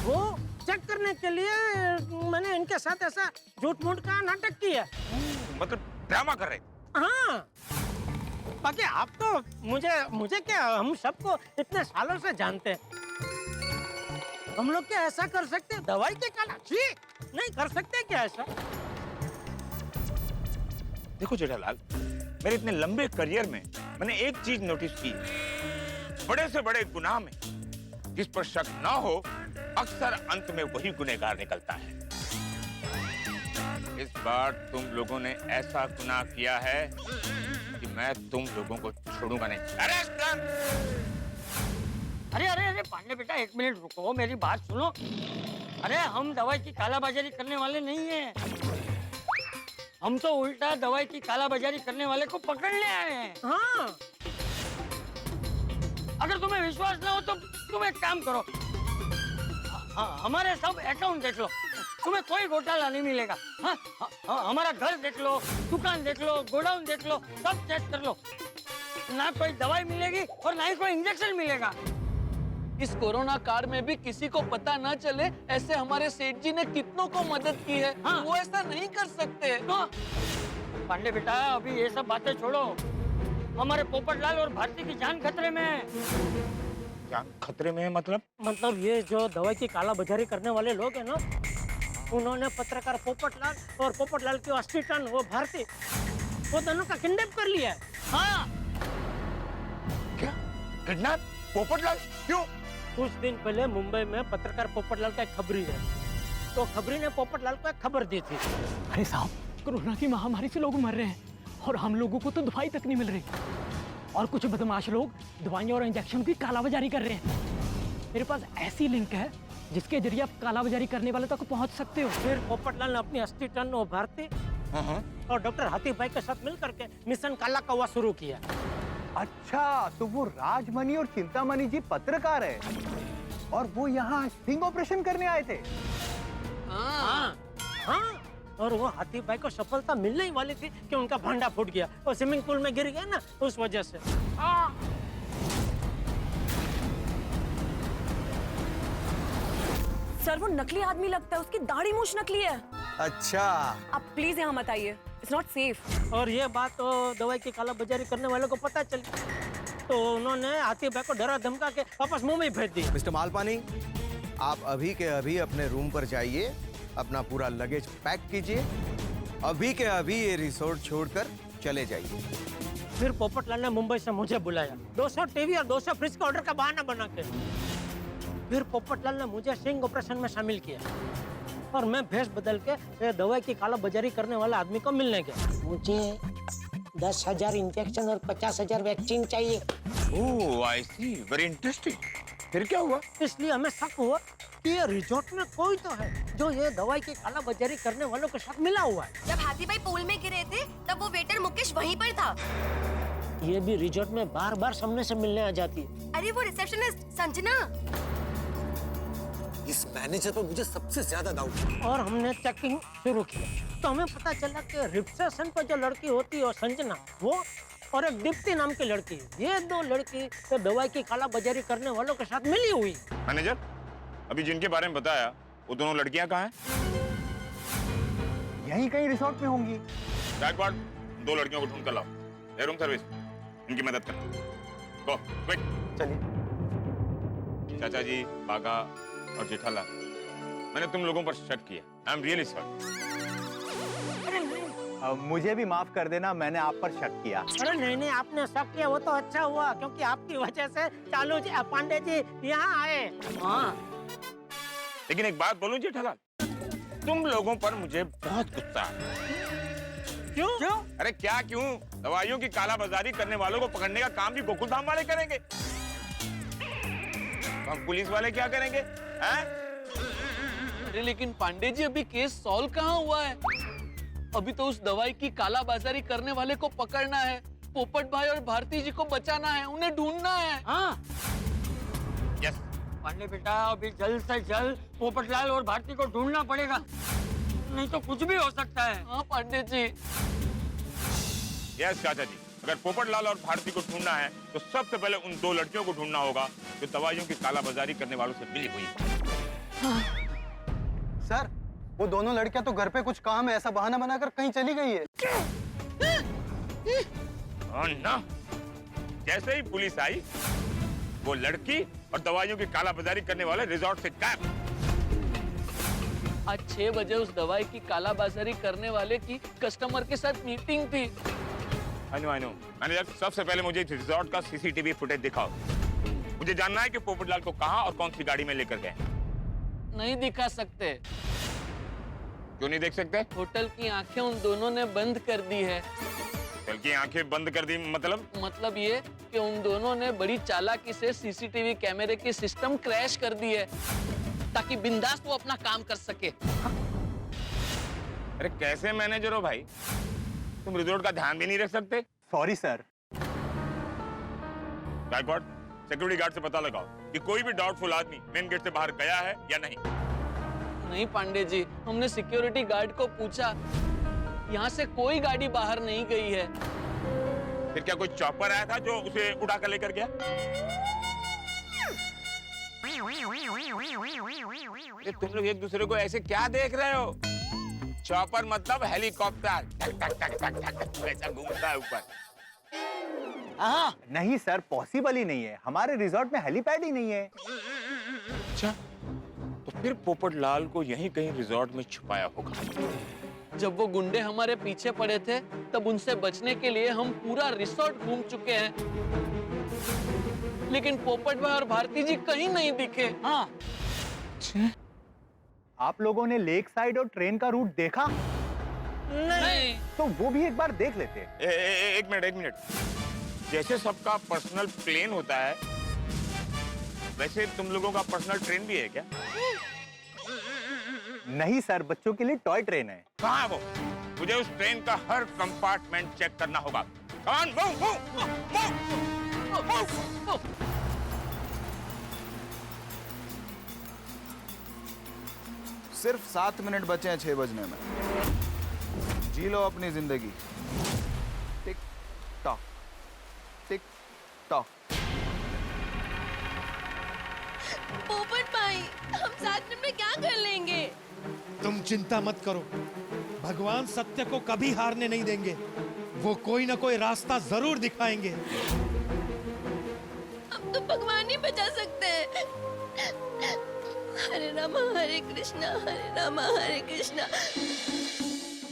वो चेक करने के लिए मैंने इनके साथ ऐसा झूठ मूठ का नाटक किया। मतलब ड्रामा कर रहे? हाँ, बाकी आप तो मुझे क्या, हम सबको इतने सालों से जानते हैं। हम लोग क्या ऐसा कर सकते हैं? दवाई के काला नहीं कर सकते क्या ऐसा? देखो जेठालाल, मेरे इतने लंबे करियर में मैंने एक चीज नोटिस की है, बड़े से बड़े गुनाह में जिस पर शक ना हो अक्सर अंत में वही गुनहगार निकलता है। इस बार तुम लोगों ने ऐसा गुनाह किया है कि मैं तुम लोगों को छोड़ूंगा नहीं। अरे पांडे बेटा एक मिनट रुको, मेरी बात सुनो। अरे हम दवाई की कालाबाजारी करने वाले नहीं हैं। हम तो उल्टा दवाई की कालाबाजारी करने वाले को पकड़ने आए हैं। हाँ। अगर तुम्हें विश्वास ना हो तो तुम एक काम करो, हमारे सब अकाउंट देख लो, तुम्हें कोई घोटाला नहीं मिलेगा। हाँ, हमारा घर देख लो, दुकान देख लो, गोडाउन देख लो, सब चेक कर लो, ना कोई दवाई मिलेगी और ना ही कोई इंजेक्शन मिलेगा। इस कोरोना काल में भी किसी को पता न चले, ऐसे हमारे सेठ जी ने कितनों को मदद की है। हाँ। वो ऐसा नहीं कर सकते। तो पांडे बेटा अभी ये सब बातें छोड़ो, हमारे पोपटलाल और भारती की जान खतरे में है। क्या खतरे में है? मतलब ये जो दवाई की कालाबाजारी करने वाले लोग हैं ना, उन्होंने पत्रकार पोपटलाल और पोपटलाल की असिस्टेंट वो भारती, वो दोनों का किडनैप कर लिया है। हाँ। क्या किडनैप? पोपटलाल क्यों? कुछ दिन पहले मुंबई में पत्रकार पोपटलाल का एक खबरी है, तो खबरी ने पोपटलाल को एक खबर दी थी। अरे साहब, कोरोना की महामारी से लोग मर रहे हैं और हम लोगों को तो दवाई तक नहीं मिल रही, और कुछ बदमाश लोग दवाइयाँ और इंजेक्शन की कालाबाजारी कर रहे हैं। मेरे पास ऐसी लिंक है जिसके जरिए आप कालाबाजारी करने वाले तक पहुंच सकते हो। फिर पोपटलाल ने अपनी असिस्टेंट और भारती और डॉक्टर हाथी भाई के साथ मिल करके मिशन काला कौवा शुरू किया। अच्छा, तो वो राजमणि और चिंतामणि जी पत्रकार है और वो यहाँ स्टिंग ऑपरेशन करने आए थे। हाँ, और वो हाथी भाई को सफलता मिलने ही वाली थी कि उनका भांडा फूट गया और स्विमिंग पूल में गिर गया ना, उस वजह से। सर वो नकली आदमी लगता है, उसकी दाढ़ी मूछ नकली है। अच्छा, आप प्लीज यहाँ मत आइए, इट्स नॉट सेफ। और ये बात तो दवाई की कालाबाजारी करने वालों को पता चली, तो उन्होंने हाथी भाई को डरा धमका के वापस मुंबई भेज दिया। मिस्टर मालपानी, आप अभी के अभी अपने रूम पर जाइए, अपना पूरा लगेज पैक कीजिए, अभी के अभी ये रिसोर्ट छोड़कर चले जाइए। फिर पोपटलाल ने मुंबई से मुझे बुलाया, 200 टीवी और 200 फ्रिज का ऑर्डर का बहाना बना के। फिर पोपटलाल ने मुझे स्टिंग ऑपरेशन में शामिल किया और मैं भेष बदल के दवाई की कालाबाजारी करने वाला आदमी को मिलने गया। मुझे 10,000 इंजेक्शन और 50,000 वैक्सीन चाहिए। ओह, आई सी, वेरी इंटरेस्टिंग। फिर क्या हुआ? इसलिए हमें शक हुआ कि ये रिजॉर्ट में कोई तो है जो ये दवाई की कालाबाजारी करने वालों के साथ मिला हुआ है। जब हाथी भाई पूल में गिरे थे तब वो वेटर मुकेश वहीं पर था। ये भी रिजॉर्ट में बार-बार सामने से मिलने आ जाती है। अरे वो रिसेप्शनिस्ट संजना। इस मैनेजर पर मुझे सबसे ज्यादा डाउट है। और हमने चेकिंग शुरू किया तो हमें पता चला कि रिसेप्शन पर जो लड़की होती है संजना, वो और एक दीप्ति नाम की लड़की, ये दो लड़की तो दवाई की काला बाजारी करने वालों के साथ मिली हुई। मैनेजर, अभी जिनके बारे में बताया वो दोनों लड़कियां कहाँ हैं? यहीं कहीं रिसोर्ट में होंगी। गायकवाड़, 2 लड़कियों को ढूंढ कर लाओ। ए रूम सर्विस, इनकी मदद करना। गो, क्विक। चलिए। चाचा जी, बागा और जेठालाल, मैंने तुम लोगों पर शक किया। I am really sorry. मुझे भी माफ कर देना, मैंने आप पर शक किया। अरे नहीं, आपने शक किया वो तो अच्छा हुआ, क्योंकि आपकी वजह से चालू जी पांडे जी यहाँ आए। हाँ, लेकिन एक बात बोलूं जेठालाल, तुम लोगों पर मुझे बहुत गुस्सा है। क्यों? अरे क्या क्यों? दवाइयों की काला बाजारी करने वालों को पकड़ने का काम भी गोकुल धाम वाले करेंगे, हम पुलिस वाले क्या करेंगे? हैं? अरे लेकिन पांडे जी, अभी केस सॉल्व कहाँ हुआ है? अभी तो उस दवाई की काला बाजारी करने वाले को पकड़ना है, पोपट भाई और भारती जी को बचाना है, उन्हें ढूंढना है। हाँ। यस। पांडे बेटा, अभी जल्द से जल्द पोपटलाल और भारती को ढूंढना पड़ेगा, नहीं तो कुछ भी हो सकता है। हाँ पांडे जी। यस चाचा जी, अगर पोपटलाल और भारती को ढूंढना है तो सबसे पहले उन 2 लड़कियों को ढूंढना होगा जो दवाइयों की काला बाजारी करने वालों से मिली हुई है। सर, वो दोनों लड़कियां तो घर पे कुछ काम है ऐसा बहाना बनाकर कहीं चली गई है। ना, जैसे ही पुलिस आई, वो लड़की और दवाइयों की काला बाजारी करने वाले रिजॉर्ट से गायब। आज 6 बजे उस दवाई की काला बाजारी करने वाले की कस्टमर के साथ मीटिंग थी। I know। मैनेजर, सबसे पहले मुझे इस रिजॉर्ट का CCTV फुटेज दिखाओ। मुझे जानना है कि पोपटलाल को कहाँ और कौन सी गाड़ी में लेकर गए। नहीं दिखा सकते। क्यों नहीं देख सकते? होटल की आंखें उन दोनों ने बंद कर दी है। होटल की आंखें बंद कर दी मतलब ये कि उन दोनों ने बड़ी चालाकी से CCTV कैमरे की सिस्टम क्रैश कर दी है, ताकि बिंदास वो अपना काम कर सके। अरे कैसे मैनेजर हो भाई, तुम रिजॉर्ट का ध्यान भी नहीं रख सकते? Sorry sir. Gaikwad, security guard से पता लगाओ कि कोई भी डाउटफुल आदमी मेन गेट से बाहर गया है या नहीं। नहीं पांडे जी, हमने सिक्योरिटी गार्ड को पूछा, यहाँ से कोई गाड़ी बाहर नहीं गई है। फिर क्या कोई चॉपर आया था जो उसे उड़ा कर लेकर गया? तुम लोग एक दूसरे को ऐसे क्या देख रहे हो? चॉपर मतलब हेलीकॉप्टर, टक टक टक टक टक वैसा घूमता है ऊपर। हाँ। नहीं सर, पॉसिबल ही नहीं है, हमारे रिजॉर्ट में हेलीपैड ही नहीं है। अच्छा, तो फिर पोपटलाल को यहीं कहीं रिजॉर्ट में छुपाया होगा। जब वो गुंडे हमारे पीछे पड़े थे, तब उनसे बचने के लिए हम पूरा रिसोर्ट घूम चुके हैं, लेकिन पोपट भाई और भारती जी कहीं नहीं दिखे। हाँ। आप लोगों ने लेक साइड और ट्रेन का रूट देखा? नहीं। तो वो भी एक बार देख लेते हैं। एक मिनट। जैसे सबका पर्सनल प्लेन होता है, वैसे तुम लोगों का पर्सनल ट्रेन भी है क्या? नहीं सर, बच्चों के लिए टॉय ट्रेन है। कहाँ है वो? मुझे उस ट्रेन का हर कंपार्टमेंट चेक करना होगा। सिर्फ 7 मिनट बचे हैं 6 बजने में। जी लो अपनी जिंदगी। Tick tock, tick tock. पोपट भाई, हम 7 मिनट में क्या कर लेंगे? तुम चिंता मत करो, भगवान सत्य को कभी हारने नहीं देंगे, वो कोई ना कोई रास्ता जरूर दिखाएंगे। हम तो भगवान ही बचा सकते हैं। हरे रामा हरे कृष्णा, हरे रामा हरे कृष्णा।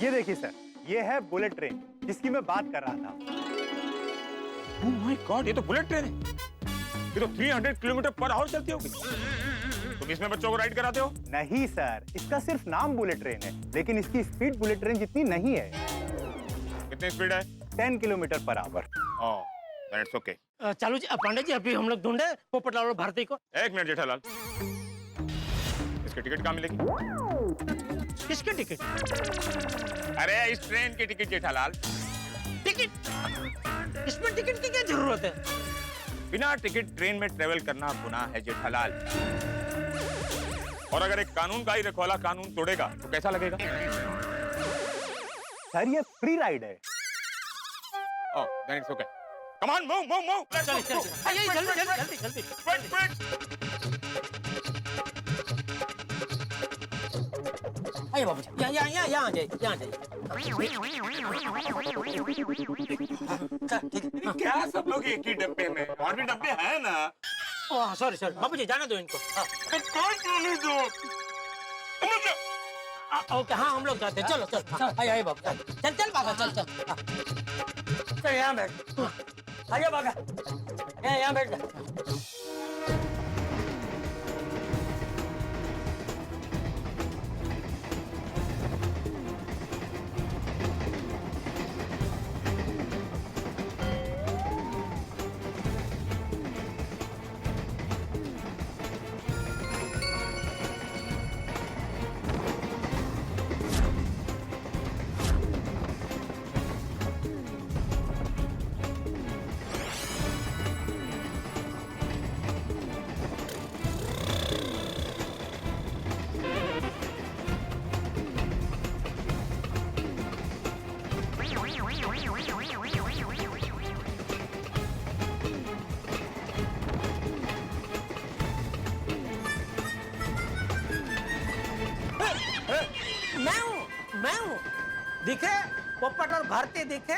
ये देखिए सर, ये है बुलेट ट्रेन जिसकी मैं बात कर रहा था। ओह माय गॉड, ये तो बुलेट ट्रेन है। ये तो 300 किलोमीटर पर आवर चलती होगी। तुम इसमें बच्चों को राइड कराते हो? नहीं सर, इसका सिर्फ नाम बुलेट ट्रेन है, लेकिन इसकी स्पीड बुलेट ट्रेन जितनी नहीं है। कितनी स्पीड है? 10 kilometre per hour. Oh, that's okay. चालू जी, पांडे जी, अभी हम लोग ढूंढे पोपटलाल और भारती को। एक मिनट जेठालाल, इसकी टिकट कहाँ मिलेगी? किसकी टिकट? अरे इस ट्रेन की टिकट जेठालाल। टिकट? इसमें टिकट की क्या जरूरत है? बिना टिकट ट्रेन में ट्रेवल करना गुनाह है जेठालाल। और अगर एक कानून का ही रखवाला कानून तोड़ेगा तो कैसा लगेगा? सर ये फ्री राइड है। Oh, then it's okay. Come on, move, move, move. Let's चलिए go. चलिए आइए, जल्दी जल्दी जल्दी जल्दी। Quick, quick. आइए बाबू जी, यहाँ आ जाइए, यहाँ आ जाइए। क्या सब लोग एक ही डब्बे में? और भी डब्बे हैं ना? ओह सॉरी सॉरी, बाबू जी जाने दो इनको। हाँ। कौन चले दो? ओके हाँ हम लोग जाते हैं, चलो चल चल आइए बाबू चल चल बाबा चल चल। हाँ। चल यहाँ बैठ। आजा बागा, यहाँ बैठ जा। मैं हूँ दिखे पोपट और भारती दिखे?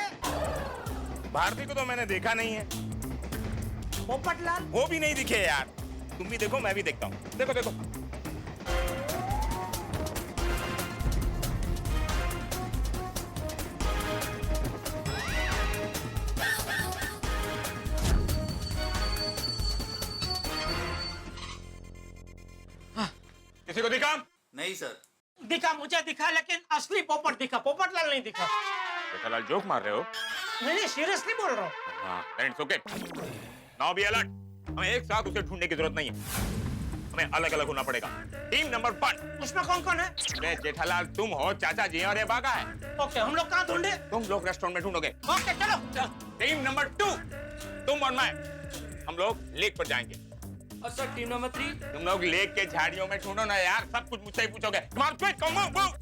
भारती को तो मैंने देखा नहीं है। पोपटलाल वो भी नहीं दिखे यार। तुम भी देखो, मैं भी देखता हूँ। देखो देखो। किसी को दिखा? नहीं सर। दिखा, मुझे दिखा, लेकिन असली पोपट दिखा, पोपटलाल नहीं दिखा। जेठालाल जोक मार रहे हो? नहीं सीरियसली बोल रहा हूँ। हाँ, it's okay. Now be alert. हमें एक साथ उसे ढूंढने की जरूरत नहीं है, हमें अलग अलग होना पड़ेगा। टीम नंबर 1 उसमें कौन कौन है? मैं, जेठालाल, तुम हो, चाचा जी और ये बागा है। ओके हम लोग कहाँ ढूंढे? तुम लोग रेस्टोरेंट में ढूंढोगे। ओके चलो। टीम नंबर 2 तुम और मैं, हम लोग लेक पर जाएंगे। और सर टीम नंबर 3 तुम लोग लेक के झाड़ियों में ढूंढो ना यार, सब कुछ मुझसे ही पूछोगे। Come on, quick, come on, move.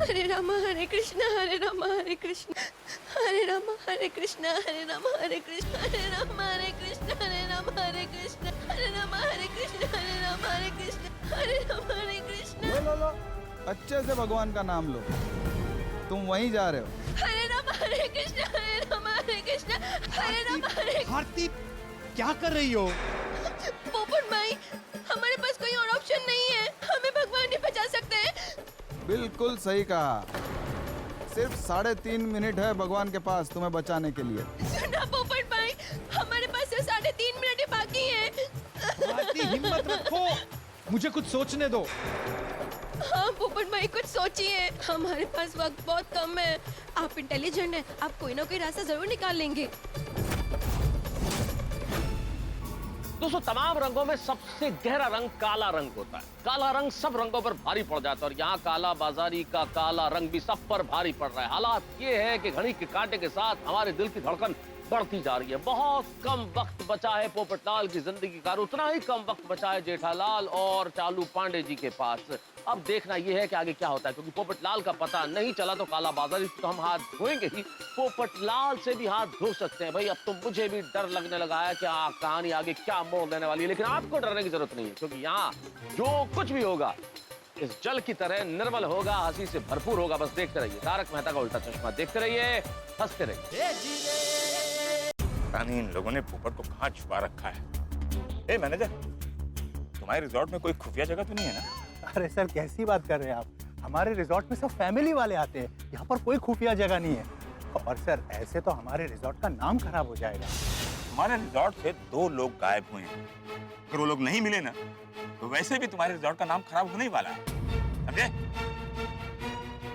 हरे राम हरे कृष्ण हरे राम हरे कृष्ण हरे राम हरे कृष्ण हरे राम हरे कृष्ण हरे राम हरे कृष्ण हरे राम हरे कृष्ण हरे राम हरे कृष्ण हरे राम हरे कृष्ण हरे राम हरे कृष्ण। लो अच्छे से भगवान का नाम लो। तुम वहीं जा रहे हो। हरे राम हरे कृष्ण हरे राम हरे कृष्ण हरे राम हरे। भारती क्या कर रही हो? पोपट भाई हमारे पास कोई और ऑप्शन नहीं है, हमें भगवान नहीं बचा सकते। बिल्कुल सही कहा। सिर्फ 3.5 मिनट है भगवान के पास तुम्हें बचाने के लिए। सुना पोपट भाई, हमारे पास सिर्फ 3.5 मिनट ही बाकी है। भारती हिम्मत रखो, मुझे कुछ सोचने दो। हाँ पोपट भाई कुछ सोचिए, हमारे पास वक्त बहुत कम है। आप इंटेलिजेंट हैं, आप कोई ना कोई रास्ता जरूर निकाल लेंगे। दोस्तों, तमाम रंगों में सबसे गहरा रंग काला रंग होता है। काला रंग सब रंगों पर भारी पड़ जाता है और यहाँ काला बाजारी का काला रंग भी सब पर भारी पड़ रहा है। हालात ये है कि घड़ी के कांटे के साथ हमारे दिल की धड़कन बढ़ती जा रही है। बहुत कम वक्त बचा है पोपटलाल की जिंदगी का, उतना ही कम वक्त बचा है जेठालाल और चालू पांडे जी के पास। अब देखना यह है कि आगे क्या होता है, क्योंकि पोपटलाल का पता नहीं चला तो कालाबाजारी से तो हम हाथ धोएंगे ही, पोपटलाल से भी हाथ धो सकते हैं। भाई अब तो मुझे भी डर लगने लगा है कि कहानी आगे क्या मोड़ देने वाली है, लेकिन आपको डरने की जरूरत नहीं है, क्योंकि यहाँ जो कुछ भी होगा इस जल की तरह निर्मल होगा, हंसी से भरपूर होगा। बस देखते रहिए तारक मेहता का उल्टा चश्मा, देखते रहिए, हंसते रहिए। पता नहीं इन लोगों ने पोपट को कहाँ छुपा रखा है। ए मैनेजर, तुम्हारे रिजॉर्ट में कोई खुफिया जगह तो नहीं है ना? अरे सर कैसी बात कर रहे हैं आप, हमारे रिजॉर्ट में सब फैमिली वाले आते हैं, यहाँ पर कोई खुफिया जगह नहीं है। और सर ऐसे तो हमारे रिजॉर्ट का नाम खराब हो जाएगा। हमारे रिजॉर्ट से 2 लोग गायब हुए हैं, अगर वो लोग नहीं मिले ना तो वैसे भी तुम्हारे रिजॉर्ट का नाम खराब होने ही वाला है, समझे?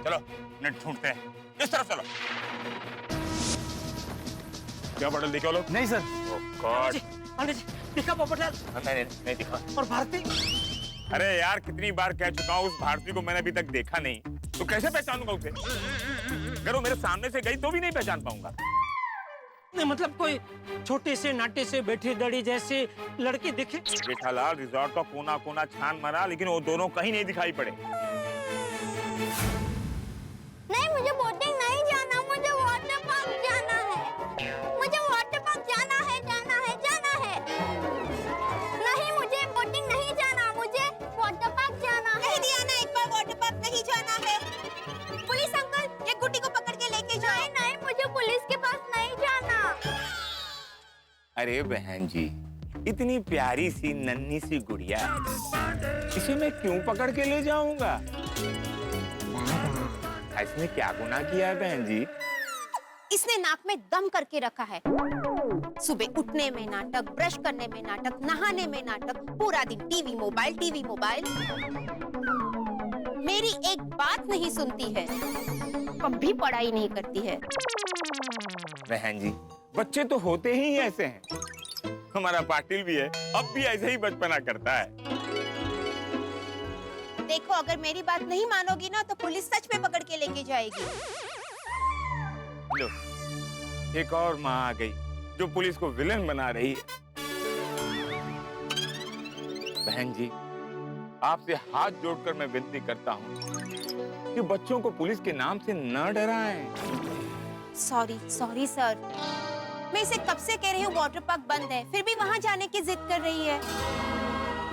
चलो नेट ढूंढते हैं, इस तरफ चलो। क्या बॉटल दिखे वो लोग? नहीं सर। गॉड, पांडे जी दिखा पोपटलाल? नहीं दिखा। और भारती? अरे यार कितनी बार कह चुका हूँ, उस भारती को मैंने अभी तक देखा नहीं, तो कैसे पहचानूंगा उसे? अगर वो मेरे सामने से गई तो भी नहीं पहचान पाऊंगा। नहीं मतलब कोई छोटे से नाटे से बैठी दड़ी जैसे लड़की दिखे? जेठालाल रिजॉर्ट का कोना कोना छान मारा, लेकिन वो दोनों कहीं नहीं दिखाई पड़े। नहीं मुझे बोटिंग नहीं जाना, मुझे वाटर पार्क जाना है, मुझे वाटर पार्क जाना है, जाना है, जाना है। नहीं मुझे बोटिंग नहीं जाना, मुझे वाटर पार्क जाना है। दियाना एक बार वाटर पार्क नहीं जाना है। पुलिस अंकल ये गुड्डी को पकड़ के लेके जाओ। नहीं नहीं मुझे पुलिस के पास नहीं जाना। अरे बहन जी, इतनी प्यारी सी नन्ही सी गुड़िया, इसे मैं क्यों पकड़ के ले जाऊंगा? इसने क्या गुनाह किया है बहन जी? इसने नाक में दम करके रखा है। सुबह उठने में नाटक, ब्रश करने में नाटक, नहाने में नाटक, पूरा दिन टीवी मोबाइल, टीवी मोबाइल। मेरी एक बात नहीं सुनती है, कभी पढ़ाई नहीं करती है। बहन जी बच्चे तो होते ही ऐसे हैं, हमारा पाटिल भी है, अब भी ऐसे ही बचपना करता है। देखो अगर मेरी बात नहीं मानोगी ना तो पुलिस सच में पकड़ के लेके जाएगी। लो, एक और माँ आ गई जो पुलिस को विलेन बना रही है। बहन जी आपसे हाथ जोड़कर मैं विनती करता हूँ कि बच्चों को पुलिस के नाम से न डराएं। सॉरी सॉरी सर, मैं इसे कब से कह रही हूँ वाटर पार्क बंद है, फिर भी वहाँ जाने की जिद कर रही है।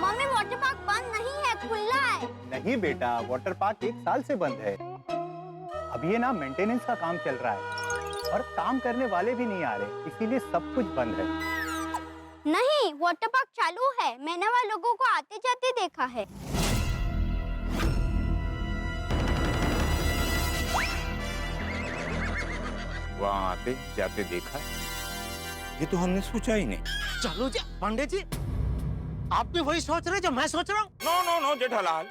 मम्मी वाटर पार्क बंद नहीं है, खुला है। नहीं बेटा, वाटर पार्क 1 साल से बंद है। अब ये ना मेंटेनेंस का काम चल रहा है और काम करने वाले भी नहीं आ रहे, इसीलिए सब कुछ बंद है। नहीं वाटर पार्क चालू है, मैंने वहाँ लोगों को आते जाते देखा है। वहाँ आते जाते देखा है? ये तो हमने सोचा ही नहीं। चलो जी पांडे जी, आप भी वही सोच रहे जो मैं सोच रहा हूँ? नो नो नो जेठालाल,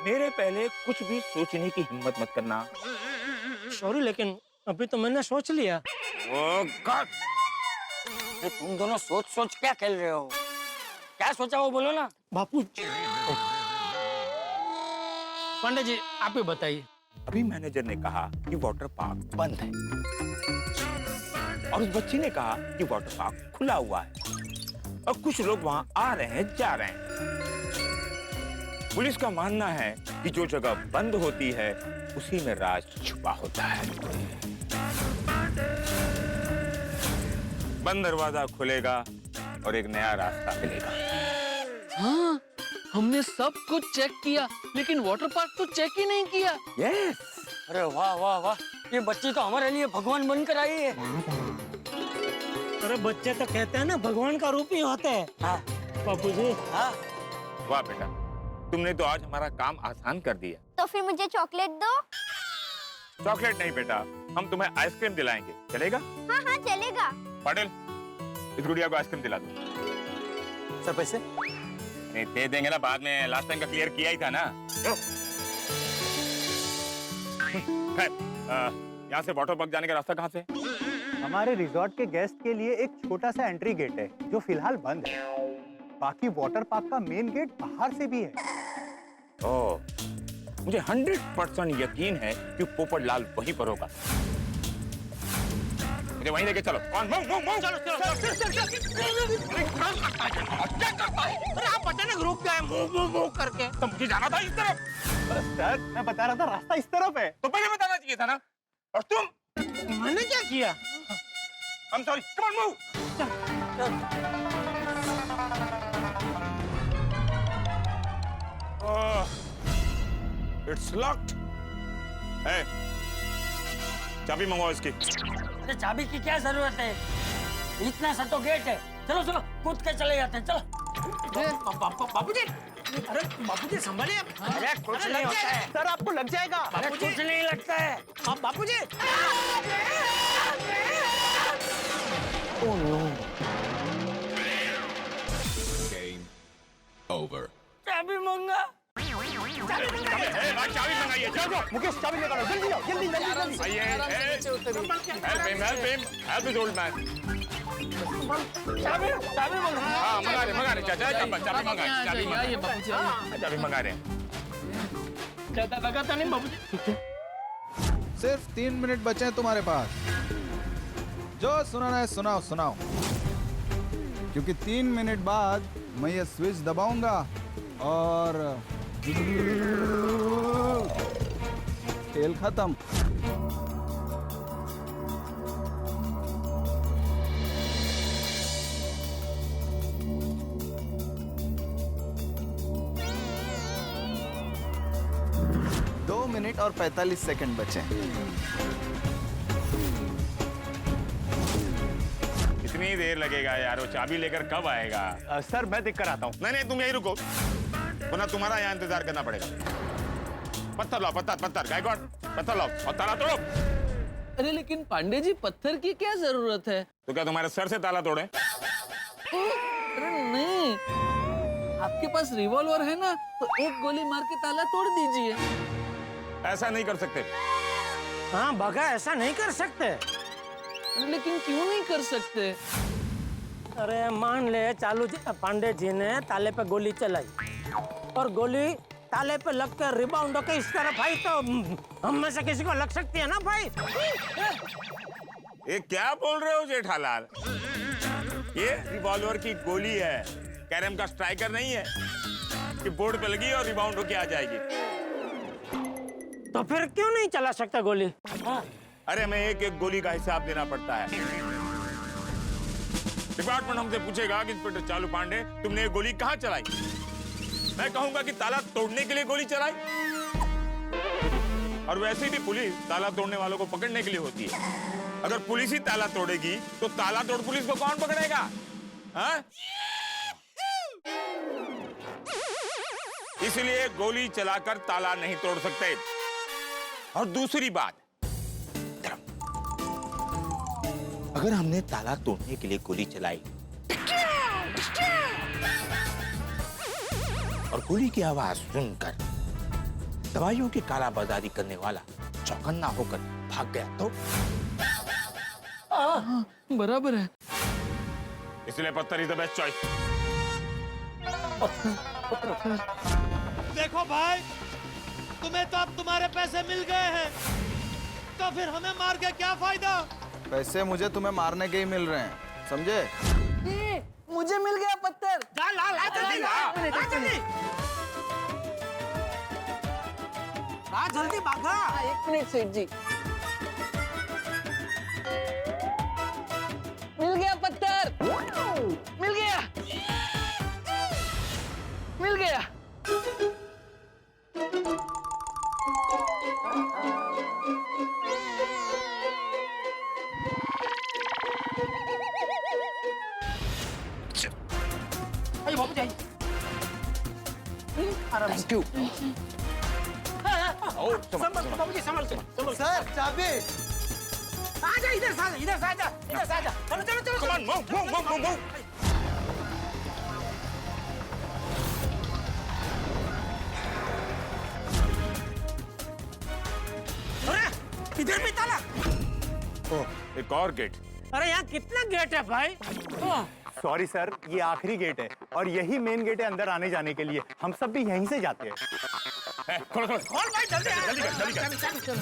मेरे पहले कुछ भी सोचने की हिम्मत मत करना। सॉरी लेकिन अभी तो मैंने सोच लिया। ओ गॉड, तुम दोनों सोच सोच क्या खेल रहे हो? क्या सोचा वो बोलो ना। बापू पांडे जी आप ही बताइए। अभी मैनेजर ने कहा कि वाटर पार्क बंद है और उस बच्ची ने कहा कि वाटर पार्क खुला हुआ है और कुछ लोग वहां आ रहे हैं, जा रहे हैं। पुलिस का मानना है कि जो जगह बंद होती है उसी में राज छुपा होता है। बंद दरवाजा खुलेगा और एक नया रास्ता मिलेगा। हाँ, हमने सब कुछ चेक किया, लेकिन वाटर पार्क तो चेक ही नहीं किया। यस। अरे वाह वाह वाह, ये बच्ची तो हमारे लिए भगवान बनकर आई है। अरे बच्चे तो कहते हैं ना भगवान का रूप ही होते हैं। हाँ बापू जी। हाँ वाह बेटा, तुमने तो आज हमारा काम आसान कर दिया। तो फिर मुझे चॉकलेट दो। चॉकलेट नहीं बेटा, हम तुम्हें आइसक्रीम दिलाएंगे, चलेगा? हाँ हाँ चलेगा। पाटिल, इस गुड़िया को आइसक्रीम दिला दो। सर पैसे? नहीं दे देंगे ना, बाद में लास्ट टाइम का क्लियर किया ही था ना। यहाँ से वाटर पार्क जाने का रास्ता कहाँ से? हमारे रिजॉर्ट के गेस्ट के लिए एक छोटा सा एंट्री गेट है जो फिलहाल बंद है। बाकी वाटर पार्क का मेन गेट बाहर से भी है। ओह, मुझे 100% यकीन है कि पोपटलाल वहीं पर होगा। मुझे वहीं लेके चलो। कौन? Move move move. चलो चलो चलो क्या करता है? अरे आप अचानक रुक गए मूव मूव करके। तो मुझे जाना था इस तरफ। सर मैं बता रहा था रास्ता इस तरफ है। तो पहले बताना चाहिए था ना। और तुम? मैंने क्या किया? I'm sorry. Come on, move. Oh, it's locked. Hey, चाबी मंगवाओ इसकी। अरे चाबी की क्या जरूरत है? इतना सा तो गेट है। चलो चलो कूद के चले जाते हैं। चलो। बाबूजी, अरे बाबूजी संभालिए। अरे कुछ नहीं होता है। सर आपको लग जाएगा। अरे कुछ नहीं लगता है। आप बाबूजी। Oh no. Game over. चाबी मंगा। चाबी मंगाइए। जाओ मुकेश चाबी लेकर आओ जल्दी जाओ जल्दी जल्दी जल्दी। आइए। Help this old man. चाबी मंगा। हाँ मंगा रहे चाचा। चाबी मंगा चाबी मंगा रहे। ज्यादा लगाता नहीं बाबूजी। सिर्फ 3 मिनट बचे हैं तुम्हारे पास। जो सुनाना है सुनाओ सुनाओ, क्योंकि 3 मिनट बाद मैं ये स्विच दबाऊंगा और खेल खत्म। दो मिनट और 45 सेकंड बचे। इतनी देर लगेगा यार? वो चाबी लेकर कब आएगा? सर मैं देख कर आता हूँ। नहीं तुम यहीं रुको, वरना तुम्हारा यहाँ इंतजार करना पड़ेगा। पत्थर लाओ, पत्थर गायकवाड़, पत्थर लाओ और ताला तोड़ो। अरे लेकिन पांडे जी पत्थर की क्या जरूरत है? तो क्या तुम्हारे सर से ताला तोड़े? अरे नहीं, आपके पास रिवॉल्वर है ना, तो एक गोली मार के ताला तोड़ दीजिए। ऐसा नहीं कर सकते। हाँ बगा, ऐसा नहीं कर सकते। लेकिन क्यों नहीं कर सकते? अरे मान ले चालू जी पांडे जी ने ताले पे गोली चलाई और गोली ताले पे लगकर रिबाउंड होकर इस तरफ आई, तो हम में से किसी को लग सकती है ना भाई। ये क्या बोल रहे हो जेठालाल? ये रिवॉल्वर की गोली है, कैरम का स्ट्राइकर नहीं है कि बोर्ड पे लगी और रिबाउंड होके आ जाएगी। तो फिर क्यों नहीं चला सकता गोली? अरे हमें एक एक गोली का हिसाब देना पड़ता है। डिपार्टमेंट हमसे पूछेगा कि इंस्पेक्टर चालू पांडे तुमने ये गोली कहाँ चलाई, मैं कहूंगा कि ताला तोड़ने के लिए गोली चलाई। और वैसे भी पुलिस ताला तोड़ने वालों को पकड़ने के लिए होती है। अगर पुलिस ही ताला तोड़ेगी तो ताला तोड़ पुलिस को कौन पकड़ेगा? हाँ? इसलिए गोली चलाकर ताला नहीं तोड़ सकते। और दूसरी बात, अगर हमने ताला तोड़ने के लिए गोली चलाई और गोली की आवाज सुनकर दवाइयों की कालाबाजारी करने वाला चौकन्ना होकर भाग गया तो? बराबर है। इसलिए पत्थर इज द बेस्ट चॉइस। देखो भाई, तुम्हें तो अब तुम्हारे पैसे मिल गए हैं, तो फिर हमें मार के क्या फायदा? पैसे मुझे तुम्हें मारने के ही मिल रहे हैं, समझे? मुझे मिल गया पत्थर। ला जल्दी भागा। 1 मिनट सेठ जी। मिल गया पत्थर, मिल गया। अरे बाबू जाइए। Thank you. बाबू जी संभल से। सर चाबी। आजा इधर से आजा। चलो। Come on, move. अरे इधर भी ताला। एक और गेट। अरे यहाँ कितना गेट है भाई? सॉरी सर, ये आखिरी गेट है और यही मेन गेट है अंदर आने जाने के लिए। हम सब भी यहीं से जाते हैं। खोलो। खोल भाई जल्दी कर। चल।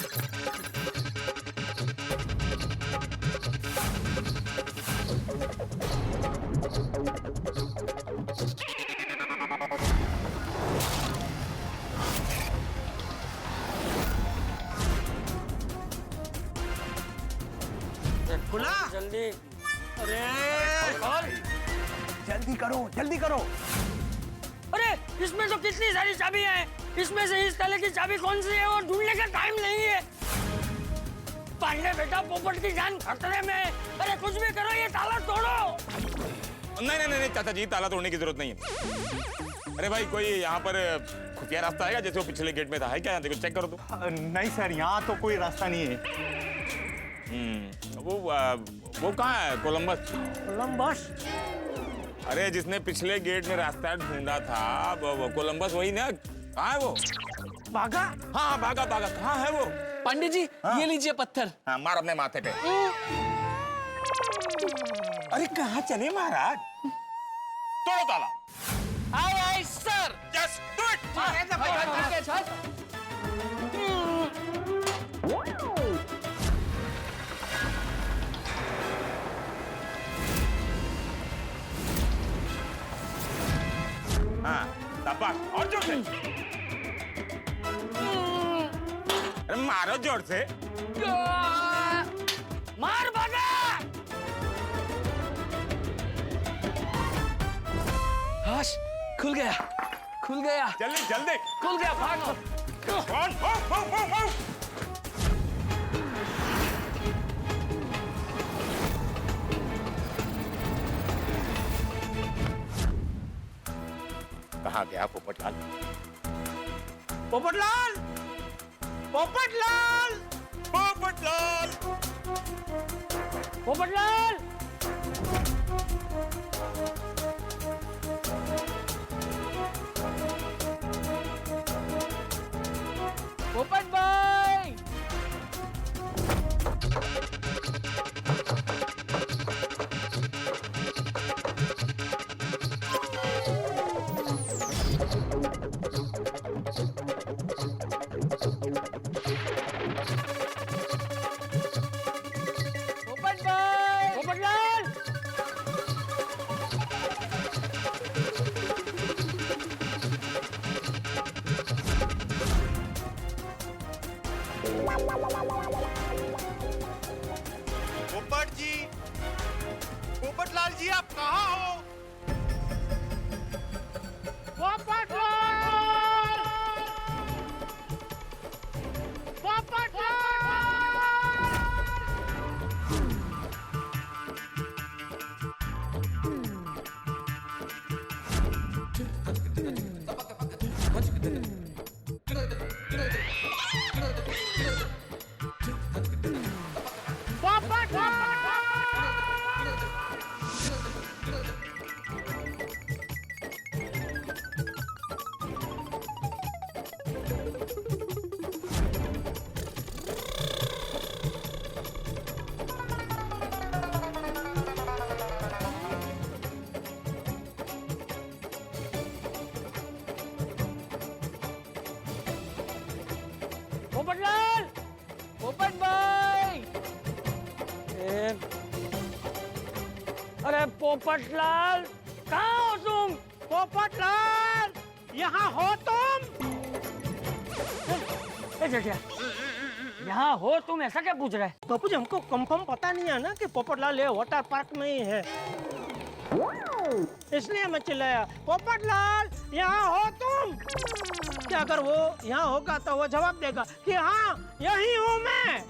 जल्दी करो, जल्दी करो। अरे इसमें तो कितनी सारी चाबियां हैं, इसमें से इस ताले की चाबी कौन सी है और ढूंढने का टाइम नहीं है। पांडे बेटा, पोपट की जान खतरे में है। अरे कुछ भी करो, ये ताला तोड़ो। नहीं चाचा जी, ताला तोड़ने की जरूरत नहीं है। अरे भाई, कोई यहाँ पर खुफिया रास्ता है जैसे वो पिछले गेट में था? है क्या? देखो, चेक करो तो। नहीं सर, यहाँ तो कोई रास्ता नहीं है। वो कहाँ है? कोलंबस? अरे जिसने पिछले गेट में रास्ता ढूंढा था, वो कोलंबस वही ना? कहाँ है वो? भागा? हाँ, भागा। कहाँ है वो? पांडे जी, ये लीजिए पत्थर। हाँ, मार अपने माथे पे। अरे कहाँ चले महाराज? तोड़ो ताला। आए सर। Just do it. हाँ, शाबाश, और जोर से। अरे मारो जोर से। मार भागा। हाश, खुल गया। जल्दी। खुल गया, भागो। कहाँ गया पोपटलाल? पोपटलाल! पोपट भाई! पोपटलाल! पोपटलाल जी, आप कहाँ हो? पोपटलाल! पोपट भाई! अरे पोपटलाल, कहाँ हो तुम? पोपटलाल, यहाँ हो तुम? जेठिया, यहाँ हो तुम, ऐसा क्या पूछ रहे? बापू जी, हमको कंफर्म पता नहीं है ना कि पोपटलाल ये वाटर पार्क में ही है, इसलिए मैं चिल्लाया, पोपटलाल यहाँ हो तुम? क्या अगर वो यहाँ होगा तो वो जवाब देगा कि हाँ यही हूँ मैं,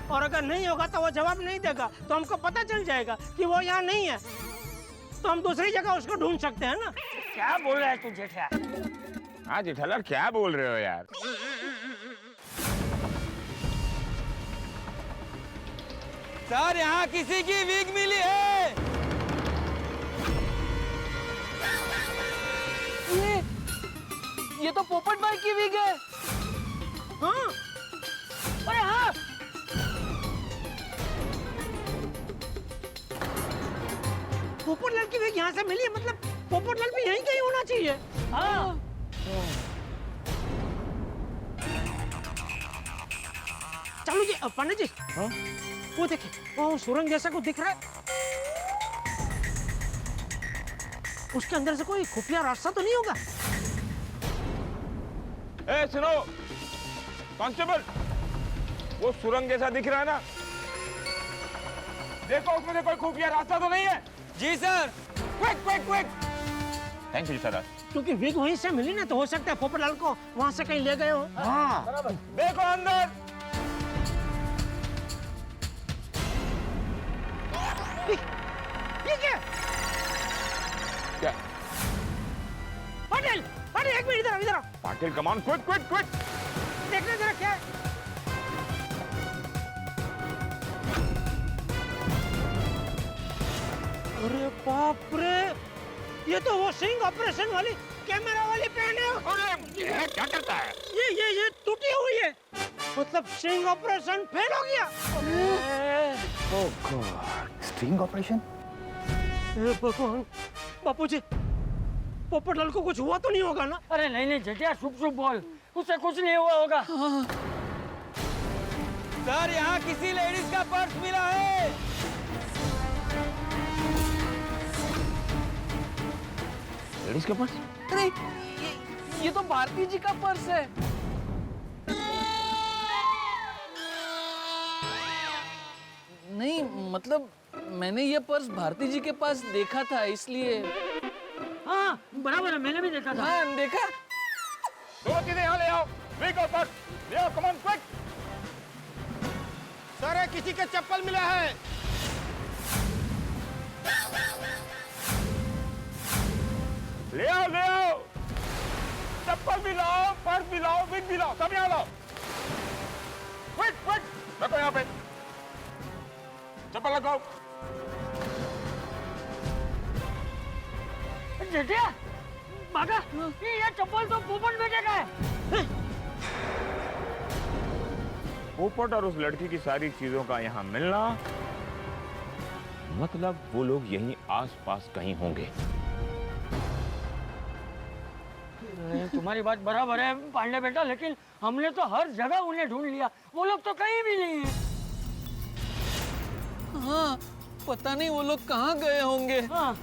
और अगर नहीं होगा तो वो जवाब नहीं देगा, तो हमको पता चल जाएगा कि वो यहाँ नहीं है, तो हम दूसरी जगह उसको ढूंढ सकते हैं ना। क्या बोल रहा है तू जेठिया? हाँ जेठालाल, क्या बोल रहे हो यार? सर, यहाँ किसी की विग मिली है। ये तो पोपट भाई की विग है। हाँ, अरे हाँ, पोपटलाल की विग यहाँ से मिली है, मतलब पोपटलाल भी यहीं कहीं होना चाहिए। हाँ। चलो जी, पंडित जी, वो देखिए, वो सुरंग जैसा कुछ दिख रहा है, उसके अंदर से कोई खुफिया रास्ता तो नहीं होगा? ए सुनो कांस्टेबल, वो सुरंग जैसा दिख रहा है ना, देखो उसमें से कोई खुफिया रास्ता तो नहीं है? जी sir. Quick quick quick. Thank you sir. क्योंकि विग वहीं से मिली ना, तो हो सकता है पोपटलाल को वहां से कहीं ले गए हो। हाँ देखो अंदर। ये क्या? क्या? पाटिल, पाटिल एक मिनट इधर आओ। Patil come on, quick quick quick. देखना जरा क्या है। अरे बाप रे, ये तो वो सिंग ऑपरेशन वाली कैमरा वाली पेन है। अरे ये क्या करता है? ये टूटी हुई है, मतलब सिंग ऑपरेशन फेल हो गया। ओह गॉड, स्ट्रिंग ऑपरेशन। हे भगवान, बापूजी, पोपटलाल को कुछ हुआ तो नहीं होगा ना? अरे नहीं नहीं जेठिया, शुभ शुभ बोल, उसे कुछ नहीं हुआ होगा। सर यहाँ किसी लेडीज का पर्स मिला है। लेडीज के पर्स? अरे ये तो भारती जी का पर्स है। नहीं मतलब मैंने ये पर्स भारती जी के पास देखा था, इसलिए। हाँ बराबर है, मैंने भी देखा था। हाँ देखा। दो चीजें यहाँ ले आओ, विग और पर्स ले आओ, कम ऑन क्विक। सर किसी के चप्पल मिला है। ले आओ, चप्पल भी लाओ, पर्स भी लाओ, विग भी लाओ, सब यहाँ लाओ। क्विक क्विक, रखो यहाँ पे, चप्पल लगाओ। जेठिया भागा, ये चप्पल तो पोपट बेटे का है। पोपट और उस लड़की की सारी चीजों का यहाँ मिलना, मतलब वो लोग यहीं आसपास कहीं होंगे। तुम्हारी बात बराबर है पांडे बेटा, लेकिन हमने तो हर जगह उन्हें ढूंढ लिया, वो लोग तो कहीं भी नहीं है। हाँ पता नहीं वो लोग कहाँ गए होंगे। हाँ।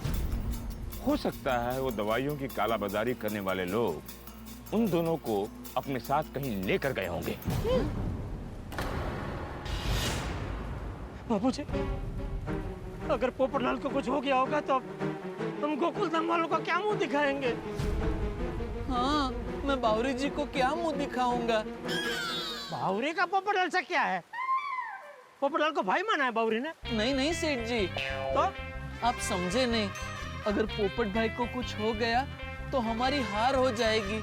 हो सकता है वो दवाइयों की कालाबाजारी करने वाले लोग उन दोनों को अपने साथ कहीं लेकर गए होंगे। बापूजी, अगर पोपटलाल को कुछ हो गया होगा तो हम गोकुल धाम वालों का क्या मुंह दिखाएंगे? हाँ मैं बावरी जी को क्या मुंह दिखाऊंगा? बावरी का पोपटलाल से क्या है? पोपटलाल को भाई माना है बावरी ने? नहीं नहीं सेठ जी, तो आप समझे नहीं। अगर पोपट भाई को कुछ हो गया तो हमारी हार हो जाएगी,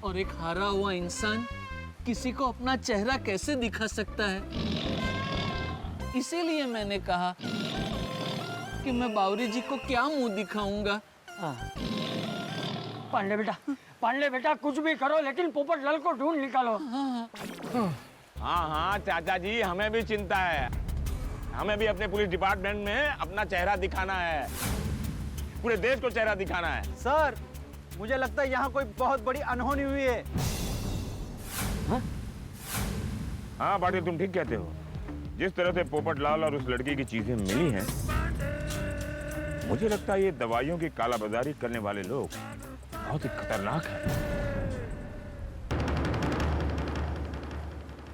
और एक हारा हुआ इंसान किसी को अपना चेहरा कैसे दिखा सकता है? इसीलिए मैंने कहा कि मैं बावरी जी को क्या मुंह दिखाऊंगा। पांडे बेटा कुछ भी करो, लेकिन पोपटलाल को ढूंढ निकालो। हाँ चाचा जी, हमें भी चिंता है। हमें भी अपने पुलिस डिपार्टमेंट में अपना चेहरा दिखाना है, पूरे देश को चेहरा दिखाना है। सर मुझे लगता है यहाँ कोई बहुत बड़ी अनहोनी हुई है। हाँ पाटिल, तुम ठीक कहते हो। जिस तरह से पोपटलाल और उस लड़की की चीजें मिली हैं, मुझे लगता है ये दवाइयों की कालाबाजारी करने वाले लोग बहुत ही खतरनाक हैं।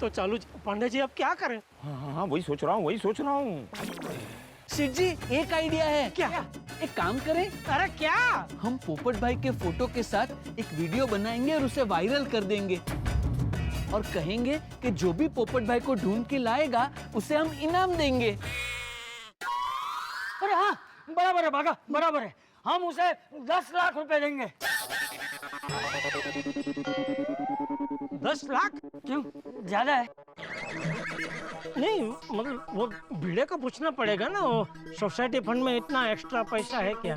तो चालू पांडे जी अब क्या करें? हाँ वही सोच रहा हूँ। सेठ जी एक आइडिया है। क्या? एक काम करें, अरे क्या? हम पोपट भाई के फोटो के साथ एक वीडियो बनाएंगे और उसे वायरल कर देंगे, और कहेंगे कि जो भी पोपट भाई को ढूंढ के लाएगा उसे हम इनाम देंगे। अरे हाँ बराबर है भागा, बराबर है, हम उसे 10 लाख रुपए देंगे। 10 लाख? क्यों, ज्यादा है? नहीं मतलब वो भिड़े को पूछना पड़ेगा ना, वो सोसाइटी फंड में इतना एक्स्ट्रा पैसा है क्या?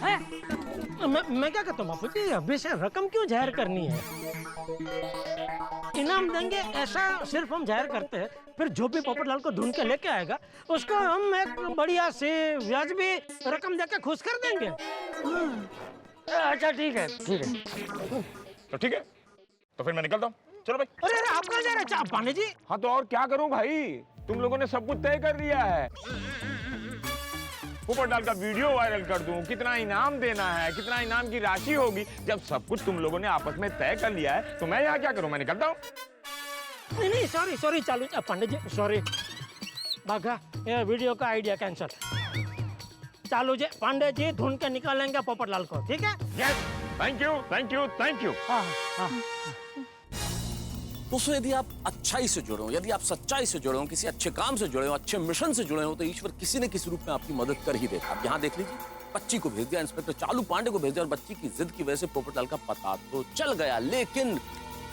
है? मैं क्या कहता हूँ बापू जी, अभी से रकम क्यों जाहिर करनी है? इनाम देंगे ऐसा सिर्फ हम जाहिर करते हैं, फिर जो भी पोपटलाल को ढूंढ के लेके आएगा उसको हम एक बढ़िया से व्याजबी रकम देकर खुश कर देंगे। अच्छा ठीक है। तो ठीक है, तो फिर मैं निकलता हूँ। चलो भाई। अरे आप कहाँ जा रहे हैं पांडे जी? हाँ तो और क्या करूँ भाई, तुम लोगों ने सब कुछ तय कर लिया है। पोपटलाल का वीडियो वायरल कर दूं, कितना इनाम देना है, कितना इनाम की राशि होगी, जब सब कुछ तुम लोगों ने आपस में तय कर लिया है तो मैं यहाँ क्या करूं? मैं निकलता हूँ। नहीं सॉरी चालू पांडे जी, सॉरी। बाघा ये वीडियो का आइडिया कैंसल। चालू जी पांडे जी ढूंढ के निकालेंगे पोपटलाल को, ठीक है? Yes, thank you thank you thank you. दोस्तों यदि आप अच्छाई से जुड़े हो, यदि आप सच्चाई से जुड़े हो, किसी अच्छे काम से जुड़े हो, अच्छे मिशन से जुड़े हो, तो ईश्वर किसी न किसी रूप में आपकी मदद कर ही देता है। आप यहाँ देख लीजिए, बच्ची को भेज दिया, इंस्पेक्टर चालू पांडे को भेज दिया और बच्ची की जिद की वजह से पोपटलाल का पता तो चल गया, लेकिन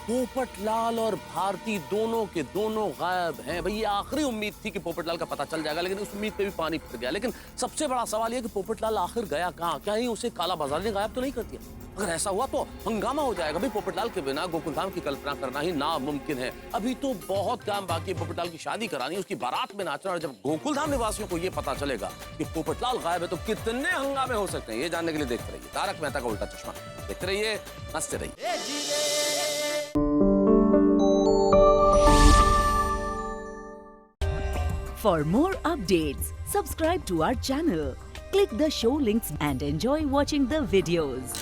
पोपटलाल और भारती दोनों के दोनों गायब हैं। भैया आखिरी उम्मीद थी कि पोपटलाल का पता चल जाएगा, लेकिन उस उम्मीद पे भी पानी फिर गया। लेकिन सबसे बड़ा सवाल यह कि पोपटलाल आखिर गया कहाँ? क्या ही उसे काला बाजार ने गायब तो नहीं कर दिया? अगर ऐसा हुआ तो हंगामा हो जाएगा। भाई पोपटलाल के बिना गोकुलधाम की कल्पना करना ही नामुमकिन है। अभी तो बहुत काम बाकी है, पोपटलाल की शादी करानी, उसकी बारात में नाचना, और जब गोकुलधाम निवासियों को यह पता चलेगा कि पोपटलाल गायब है तो कितने हंगामे हो सकते हैं, ये जानने के लिए देखते रहिए तारक मेहता का उल्टा चश्मा। देखते रहिए, हंसते रहिए। For more updates, subscribe to our channel, click the show links and enjoy watching the videos.